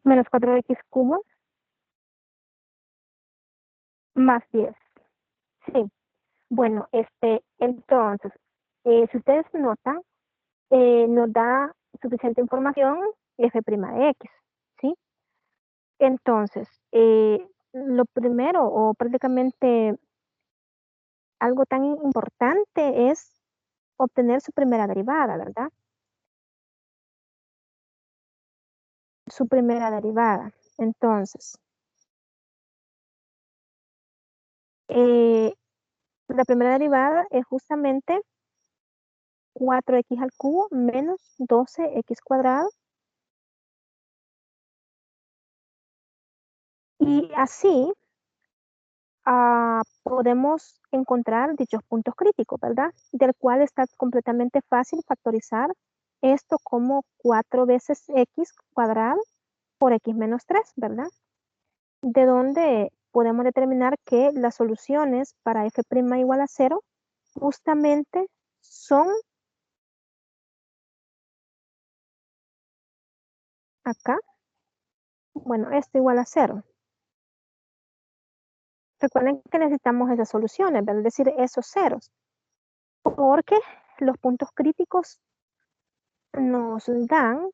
Menos 4x cubo más 10. Sí. Bueno, entonces, si ustedes notan, nos da suficiente información f' de x, ¿sí? Entonces, lo primero o prácticamente algo tan importante es obtener su primera derivada, ¿verdad? Su primera derivada. Entonces, eh, la primera derivada es justamente 4x al cubo menos 12x cuadrado. Y así podemos encontrar dichos puntos críticos, ¿verdad? Del cual está completamente fácil factorizar esto como 4 veces x cuadrado por x menos 3, ¿verdad? De donde podemos determinar que las soluciones para f' igual a 0 justamente son acá. Bueno, esto igual a 0. Recuerden que necesitamos esas soluciones, ¿verdad? Es decir, esos ceros. Porque los puntos críticos nos dan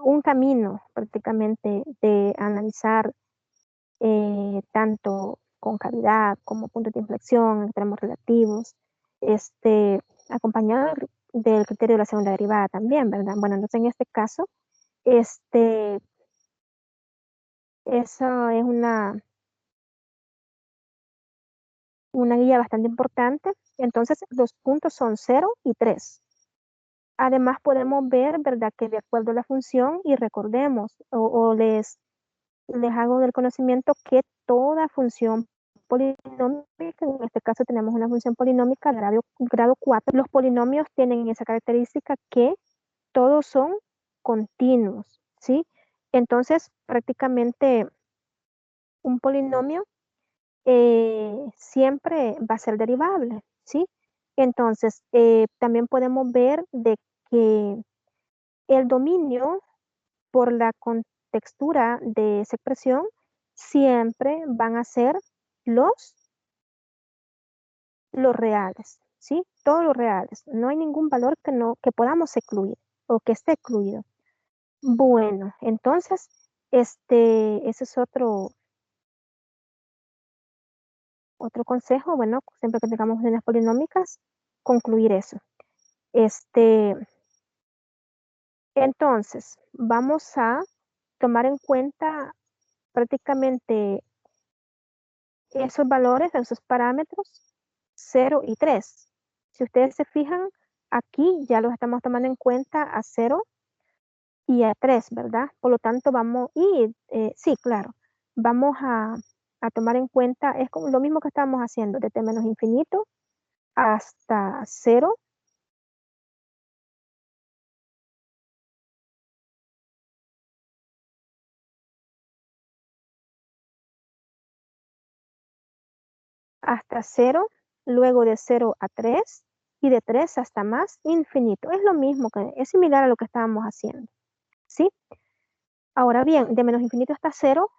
un camino prácticamente de analizar tanto concavidad como puntos de inflexión, extremos relativos, acompañado del criterio de la segunda derivada también, ¿verdad? Bueno, entonces en este caso, eso es una guía bastante importante. Entonces, los puntos son 0 y 3. Además, podemos ver, ¿verdad?, que de acuerdo a la función, y recordemos, o les hago del conocimiento que toda función polinómica, en este caso tenemos una función polinómica grado 4, los polinomios tienen esa característica que todos son continuos, ¿sí? Entonces, prácticamente un polinomio siempre va a ser derivable, ¿sí? Entonces, también podemos ver de que el dominio por la contextura de esa expresión siempre van a ser los, los reales, ¿sí? Todos los reales. No hay ningún valor que podamos excluir o que esté excluido. Bueno, entonces, ese es otro consejo, bueno, siempre que tengamos líneas polinómicas, concluir eso. Entonces, vamos a tomar en cuenta prácticamente esos valores, esos parámetros, 0 y 3. Si ustedes se fijan, aquí ya los estamos tomando en cuenta a 0 y a 3, ¿verdad? Por lo tanto, sí, claro, vamos a tomar en cuenta, es como lo mismo que estábamos haciendo, de t menos infinito hasta 0, hasta 0, luego de 0 a 3 y de 3 hasta más infinito. Es lo mismo, es similar a lo que estábamos haciendo, ¿sí? Ahora bien, de menos infinito hasta 0,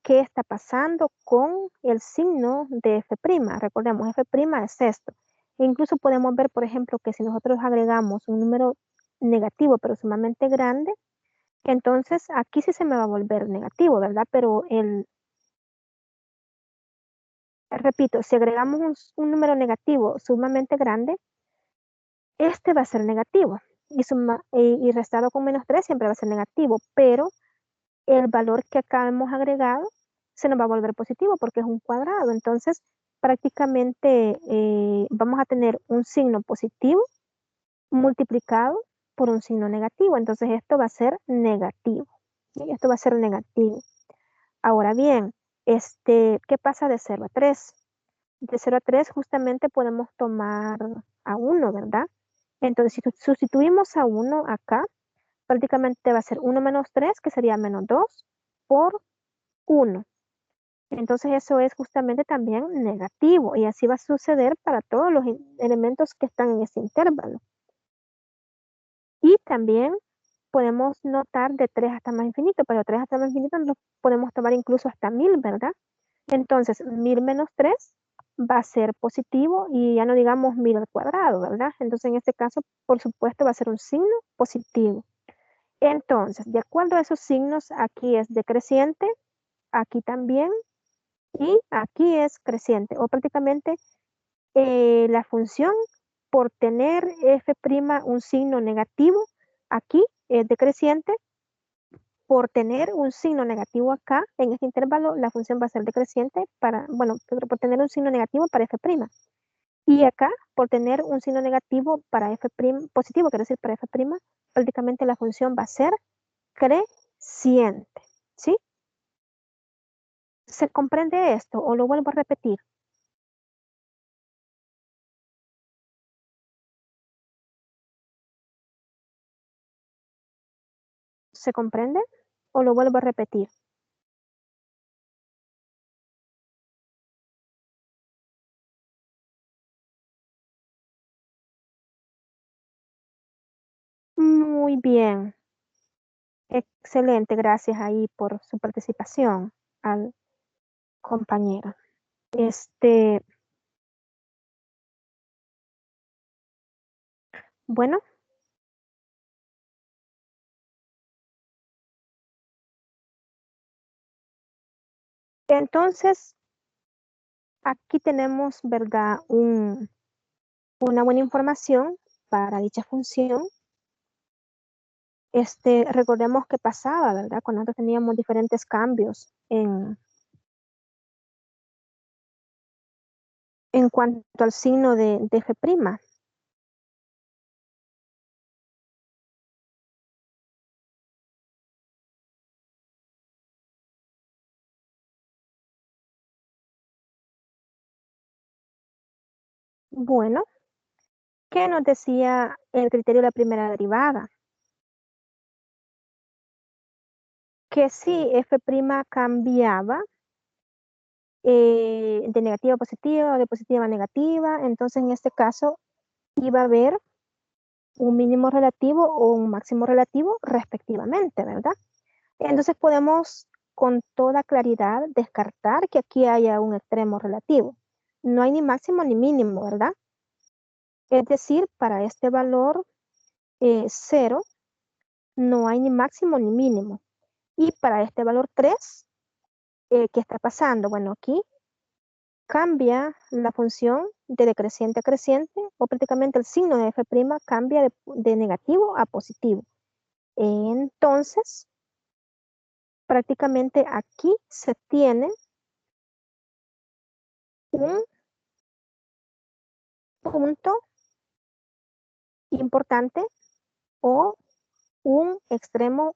¿qué está pasando con el signo de f'? Recordemos, f' es esto. E incluso podemos ver, por ejemplo, que si nosotros agregamos un número negativo pero sumamente grande, entonces aquí sí se me va a volver negativo, ¿verdad? Pero repito, si agregamos un número negativo sumamente grande, este va a ser negativo. Y restado con menos 3 siempre va a ser negativo, pero el valor que acá hemos agregado se nos va a volver positivo porque es un cuadrado. Entonces, prácticamente vamos a tener un signo positivo multiplicado por un signo negativo. Entonces, esto va a ser negativo. ¿Sí? Esto va a ser negativo. Ahora bien, ¿qué pasa de 0 a 3? De 0 a 3 justamente podemos tomar a 1, ¿verdad? Entonces, si sustituimos a 1 acá, prácticamente va a ser 1 menos 3, que sería menos 2, por 1. Entonces eso es justamente también negativo y así va a suceder para todos los elementos que están en ese intervalo. Y también podemos notar de 3 hasta más infinito, pero 3 hasta más infinito lo podemos tomar incluso hasta 1000, ¿verdad? Entonces 1000 menos 3 va a ser positivo y ya no digamos 1000 al cuadrado, ¿verdad? Entonces en este caso, por supuesto, va a ser un signo positivo. Entonces, de acuerdo a esos signos, aquí es decreciente, aquí también, y aquí es creciente, o prácticamente la función por tener f' un signo negativo, aquí es decreciente, por tener un signo negativo acá, en este intervalo, la función va a ser decreciente por tener un signo negativo para f'. Y acá, por tener un signo negativo para f', positivo, quiere decir para f', prácticamente la función va a ser creciente, ¿sí? ¿Se comprende esto o lo vuelvo a repetir? ¿Se comprende? ¿O lo vuelvo a repetir? Muy bien. Excelente. Gracias ahí por su participación al compañero. Este, bueno, entonces aquí tenemos, ¿verdad? Una buena información para dicha función. Recordemos que pasaba, ¿verdad? Cuando nosotros teníamos diferentes cambios en cuanto al signo de F'. Bueno, ¿qué nos decía el criterio de la primera derivada? Que si F' cambiaba de negativa a positiva o de positiva a negativa, entonces en este caso iba a haber un mínimo relativo o un máximo relativo respectivamente, ¿verdad? Entonces podemos con toda claridad descartar que aquí haya un extremo relativo. No hay ni máximo ni mínimo, ¿verdad? Es decir, para este valor 0 no hay ni máximo ni mínimo. Y para este valor 3, ¿qué está pasando? Bueno, aquí cambia la función de decreciente a creciente o prácticamente el signo de F' cambia de negativo a positivo. Entonces, prácticamente aquí se tiene un punto importante o un extremo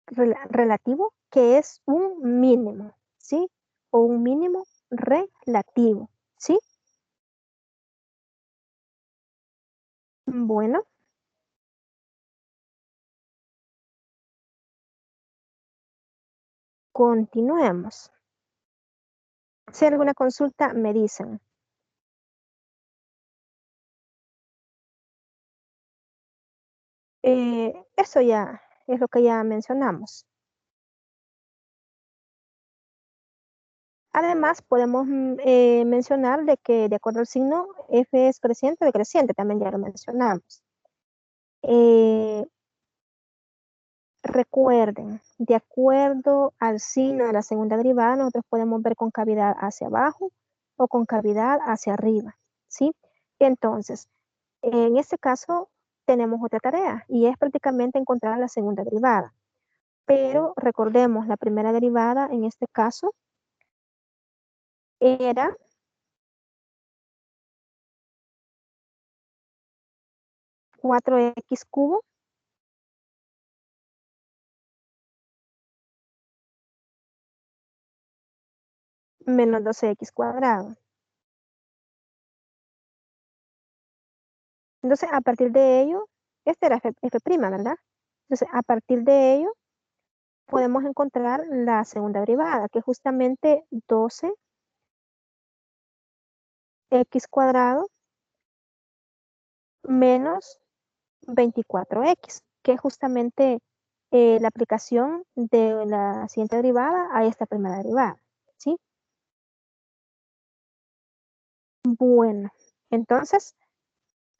relativo que es un mínimo, ¿sí? O un mínimo relativo, ¿sí? Bueno, continuemos. Si hay alguna consulta, me dicen. Eso ya es lo que ya mencionamos. Además, podemos mencionar de que de acuerdo al signo, F es creciente o decreciente, también ya lo mencionamos. Eh, Recuerden, de acuerdo al signo de la segunda derivada, nosotros podemos ver concavidad hacia abajo o concavidad hacia arriba, ¿sí? Entonces, en este caso, tenemos otra tarea y es prácticamente encontrar la segunda derivada. Pero recordemos, la primera derivada en este caso era 4x cubo menos 12x cuadrado. Entonces, a partir de ello, este era F', ¿verdad? Entonces, a partir de ello, podemos encontrar la segunda derivada, que es justamente 12x cuadrado menos 24x, que es justamente la aplicación de la siguiente derivada a esta primera derivada, ¿sí? Bueno, entonces,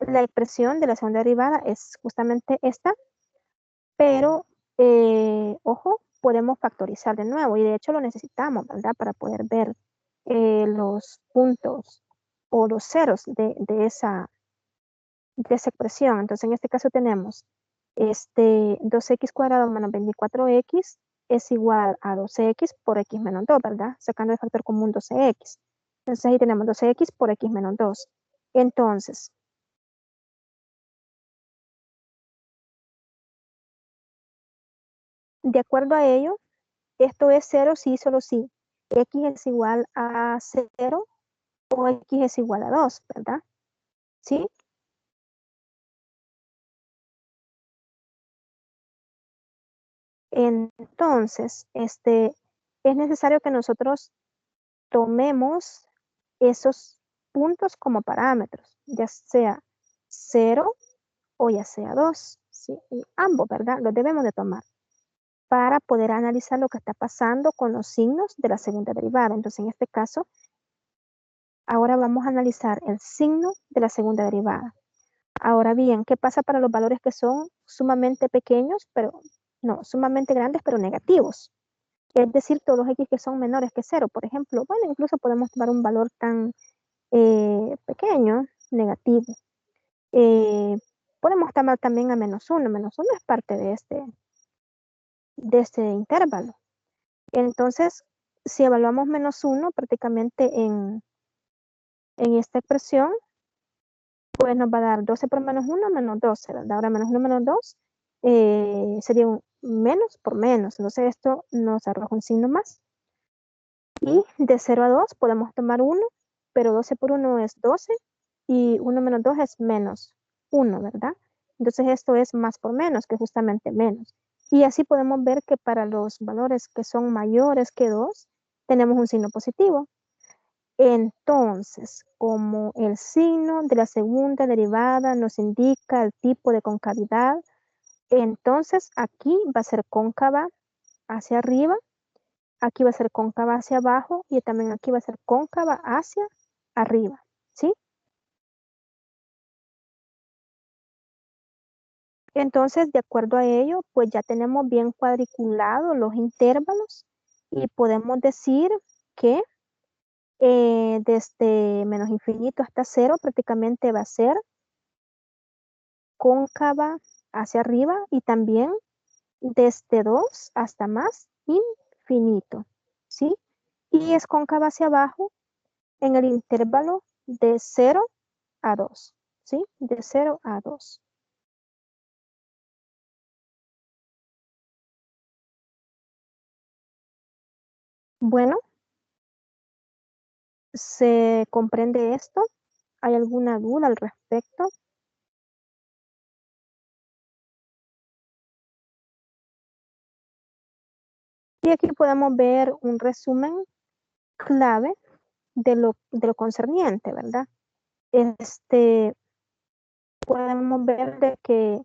la expresión de la segunda derivada es justamente esta, pero ojo, podemos factorizar de nuevo y de hecho lo necesitamos, ¿verdad? Para poder ver los puntos o los ceros de esa expresión. Entonces, en este caso tenemos 2x cuadrado menos 24x es igual a 12x por x menos 2, ¿verdad? Sacando el factor común 12x. Entonces, ahí tenemos 12x por x menos 2. Entonces, de acuerdo a ello, esto es 0 sí, solo sí. X es igual a 0 o X es igual a 2, ¿verdad? ¿Sí? Entonces, es necesario que nosotros tomemos esos puntos como parámetros, ya sea 0 o ya sea 2, ¿sí? Y ambos, ¿verdad? Los debemos de tomar para poder analizar lo que está pasando con los signos de la segunda derivada. Entonces, en este caso, ahora vamos a analizar el signo de la segunda derivada. Ahora bien, ¿qué pasa para los valores que son sumamente pequeños, pero no, sumamente grandes, pero negativos? Es decir, todos los x que son menores que 0, por ejemplo. Bueno, incluso podemos tomar un valor tan pequeño, negativo. Eh, Podemos tomar también a -1. -1 es parte de este intervalo. Entonces, si evaluamos -1 prácticamente en esta expresión, pues nos va a dar 12 por -1, -12, ¿verdad? Ahora -1 menos 2 sería un menos por menos. Entonces, esto nos arroja un signo más. Y de 0 a 2 podemos tomar 1, pero 12 por 1 es 12 y 1 menos 2 es menos 1, ¿verdad? Entonces esto es más por menos, que justamente menos. Y así podemos ver que para los valores que son mayores que 2, tenemos un signo positivo. Entonces, como el signo de la segunda derivada nos indica el tipo de concavidad, entonces aquí va a ser cóncava hacia arriba, aquí va a ser cóncava hacia abajo y también aquí va a ser cóncava hacia arriba, ¿sí? Entonces, de acuerdo a ello, pues ya tenemos bien cuadriculados los intervalos y podemos decir que desde menos infinito hasta 0 prácticamente va a ser cóncava hacia arriba y también desde 2 hasta más infinito, ¿sí? Y es cóncava hacia abajo en el intervalo de 0 a 2, ¿sí? De 0 a 2. Bueno, ¿se comprende esto? ¿Hay alguna duda al respecto? Y aquí podemos ver un resumen clave de lo concerniente, ¿verdad? Este, Podemos ver de que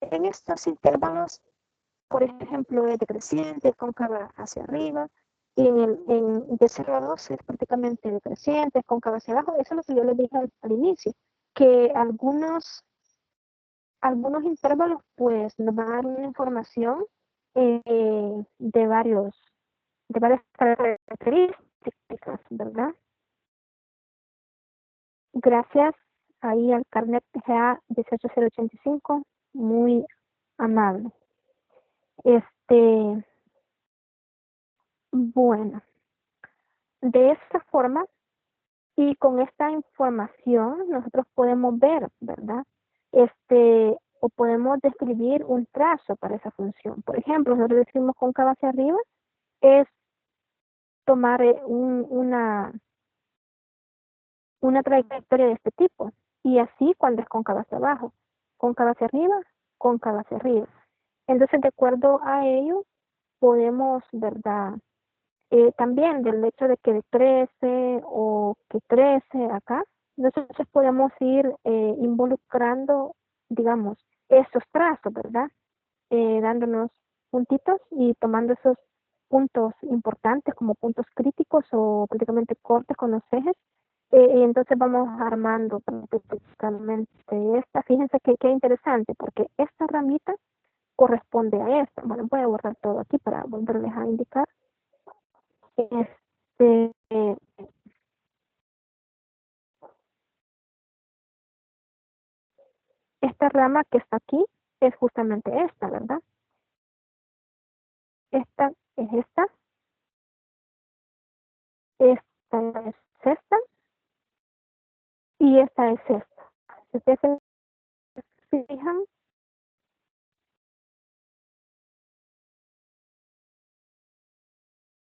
en estos intervalos, por ejemplo, es decreciente, cóncava hacia arriba, y de 0 a 2 es prácticamente decreciente, es cóncava hacia abajo. Eso es lo que yo les dije al inicio, que algunos intervalos pues nos van a dar una información de varias características, ¿verdad? Gracias ahí al carnet GA 18085, muy amable. Bueno, de esta forma y con esta información nosotros podemos ver, ¿verdad? O podemos describir un trazo para esa función. Por ejemplo, nosotros decimos cóncava hacia arriba, es tomar una trayectoria de este tipo. Y así cuando es cóncava hacia abajo, cóncava hacia arriba, cóncava hacia arriba. Entonces, de acuerdo a ello, podemos, ¿verdad? También del hecho de que decrece o que crece acá, entonces podemos ir involucrando, digamos, esos trazos, ¿verdad? Dándonos puntitos y tomando esos puntos importantes como puntos críticos o prácticamente cortes con los ejes. Y entonces vamos armando prácticamente esta. Fíjense que interesante, porque esta ramita corresponde a esta. Bueno, voy a borrar todo aquí para volverles a indicar. Este, esta rama que está aquí es justamente esta, ¿verdad? Esta es esta es esta y esta es esta. Si ustedes se fijan,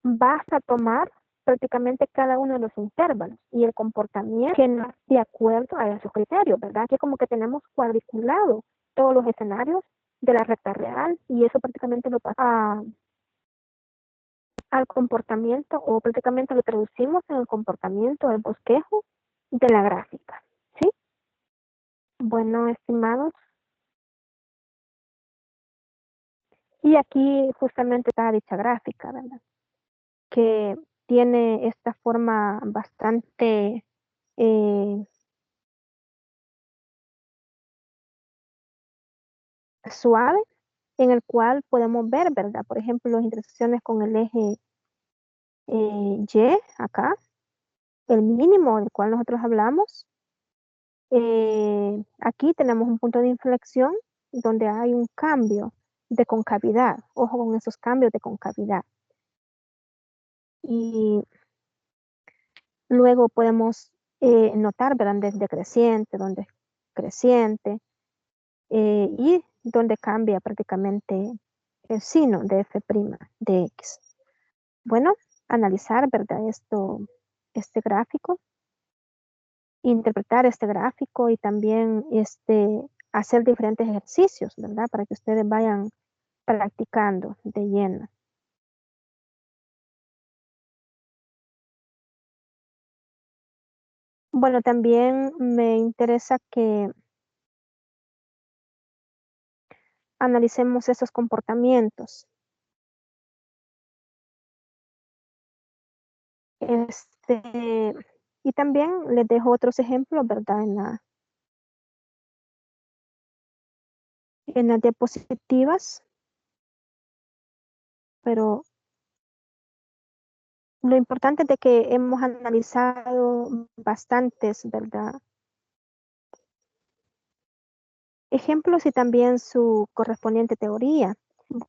vas a tomar prácticamente cada uno de los intervalos y el comportamiento que no es de acuerdo a esos criterios, ¿verdad? Que como que tenemos cuadriculado todos los escenarios de la recta real y eso prácticamente lo pasa al comportamiento o prácticamente lo traducimos en el comportamiento del bosquejo de la gráfica, ¿sí? Bueno, estimados, y aquí justamente está dicha gráfica, ¿verdad? Que tiene esta forma bastante suave en el cual podemos ver, ¿verdad? Por ejemplo, las intersecciones con el eje Y acá, el mínimo del cual nosotros hablamos. Aquí tenemos un punto de inflexión donde hay un cambio de concavidad. Ojo con esos cambios de concavidad. Y luego podemos notar, ¿verdad? Desde creciente, donde es creciente, y donde cambia prácticamente el signo de f' de x. Bueno, analizar, ¿verdad? Este gráfico, interpretar este gráfico y también hacer diferentes ejercicios, ¿verdad? Para que ustedes vayan practicando de lleno. Bueno, también me interesa que analicemos esos comportamientos. Y también les dejo otros ejemplos, ¿verdad? En las diapositivas, pero lo importante es de que hemos analizado bastantes, ¿verdad? Ejemplos y también su correspondiente teoría.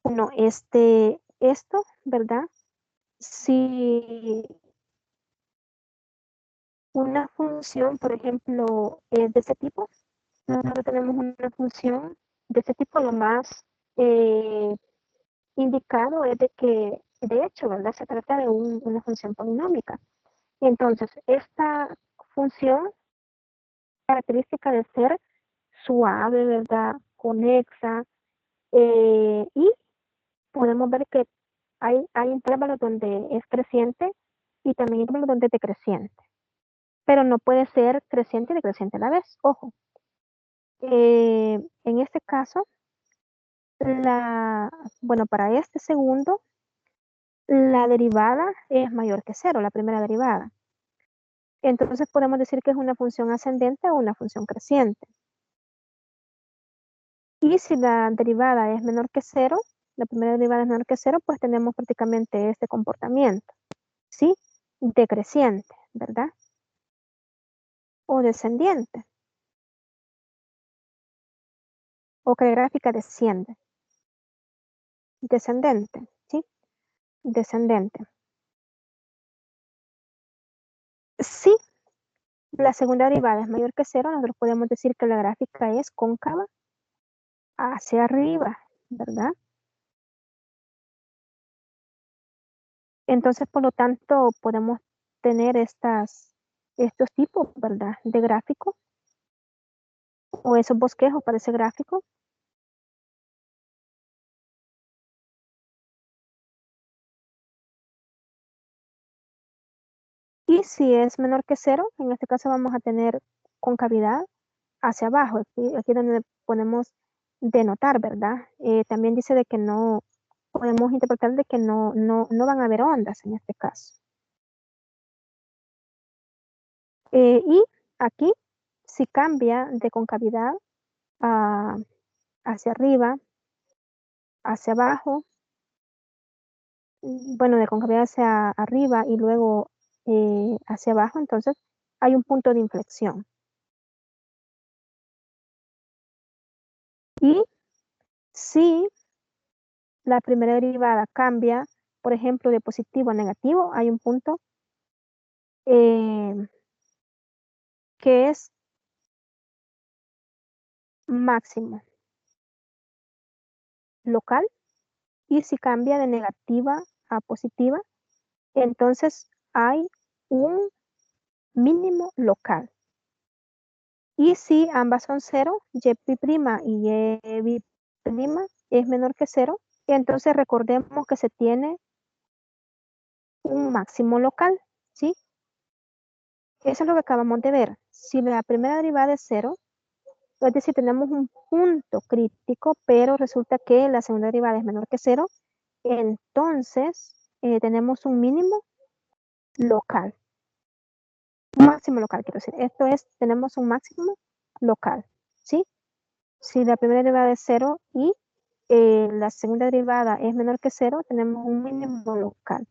Bueno, esto, ¿verdad? Si una función, por ejemplo, es de este tipo, nosotros tenemos una función de este tipo, lo más eh, indicado es de que, de hecho, ¿verdad? Se trata de una función polinómica. Entonces, esta función característica de ser suave, ¿verdad? Conexa, y podemos ver que hay intervalos donde es creciente y también intervalos donde es decreciente, pero no puede ser creciente y decreciente a la vez, ojo. En este caso, bueno, para este segundo, la derivada es mayor que cero, la primera derivada. Entonces podemos decir que es una función ascendente o una función creciente. Y si la derivada es menor que cero, la primera derivada es menor que cero, pues tenemos prácticamente este comportamiento, ¿sí? Decreciente, ¿verdad? O descendiente, o que la gráfica desciende. Descendente, ¿sí? Descendente. Si la segunda derivada es mayor que cero, nosotros podemos decir que la gráfica es cóncava hacia arriba, ¿verdad? Entonces, por lo tanto, podemos tener estos tipos, ¿verdad? De gráficos o esos bosquejos para ese gráfico. Y si es menor que cero, en este caso vamos a tener concavidad hacia abajo. Aquí es donde podemos denotar, ¿verdad? También dice de que no, podemos interpretar de que no van a haber ondas en este caso. Y aquí, si cambia de concavidad hacia arriba, hacia abajo, bueno, de concavidad hacia arriba y luego hacia abajo, entonces hay un punto de inflexión. Y si la primera derivada cambia, por ejemplo, de positivo a negativo, hay un punto eh, que es máximo local, y si cambia de negativa a positiva, entonces hay un mínimo local. Y si ambas son cero, y y es menor que cero, entonces recordemos que se tiene un máximo local, ¿sí? Eso es lo que acabamos de ver. Si la primera derivada es cero, es decir, tenemos un punto crítico, pero resulta que la segunda derivada es menor que cero, entonces tenemos un mínimo local. Un máximo local, quiero decir. Esto es, tenemos un máximo local, ¿sí? Si la primera derivada es cero y la segunda derivada es menor que cero, tenemos un mínimo local.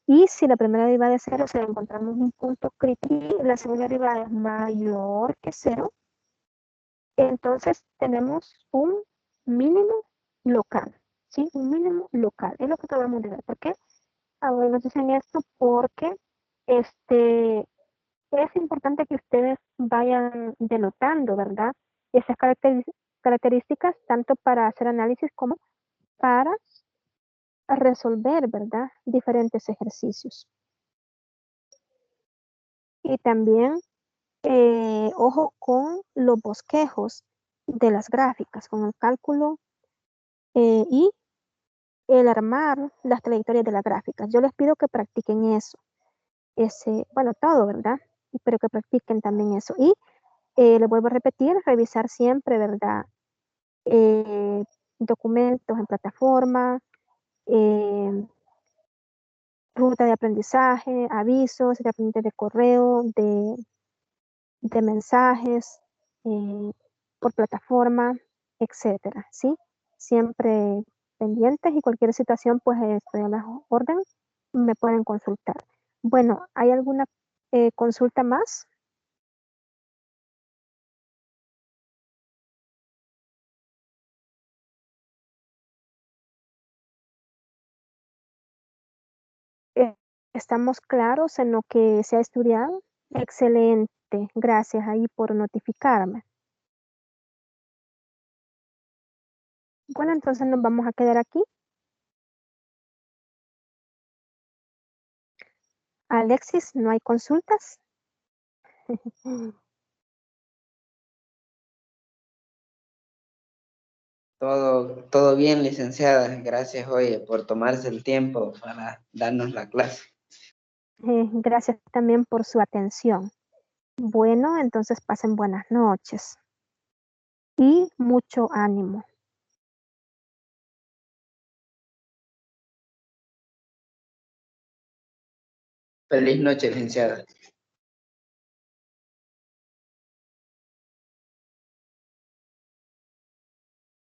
Y si la primera derivada es cero, si encontramos un punto crítico y la segunda derivada es mayor que cero, entonces tenemos un mínimo local, ¿sí? Un mínimo local. Es lo que acabamos de ver. ¿Por qué? Ahora nos dicen esto porque este, es importante que ustedes vayan denotando, ¿verdad? Esas características tanto para hacer análisis como para resolver, ¿verdad? Diferentes ejercicios. Y también, ojo con los bosquejos de las gráficas, con el cálculo y el armar las trayectorias de las gráficas. Yo les pido que practiquen eso. Bueno, todo, ¿verdad? Pero que practiquen también eso. Y les vuelvo a repetir, revisar siempre, ¿verdad? eh, documentos en plataforma, eh, ruta de aprendizaje, avisos, de correo, de mensajes, eh, por plataforma, etcétera, ¿sí? Siempre pendientes y cualquier situación, pues estoy a la orden, me pueden consultar. Bueno, ¿hay alguna consulta más? Eh, ¿Estamos claros en lo que se ha estudiado? Excelente, gracias ahí por notificarme. Bueno, entonces nos vamos a quedar aquí. Alexis, ¿no hay consultas? Todo bien, licenciada. Gracias, oye, por tomarse el tiempo para darnos la clase. Gracias también por su atención. Bueno, entonces pasen buenas noches y mucho ánimo. Feliz noche, licenciada.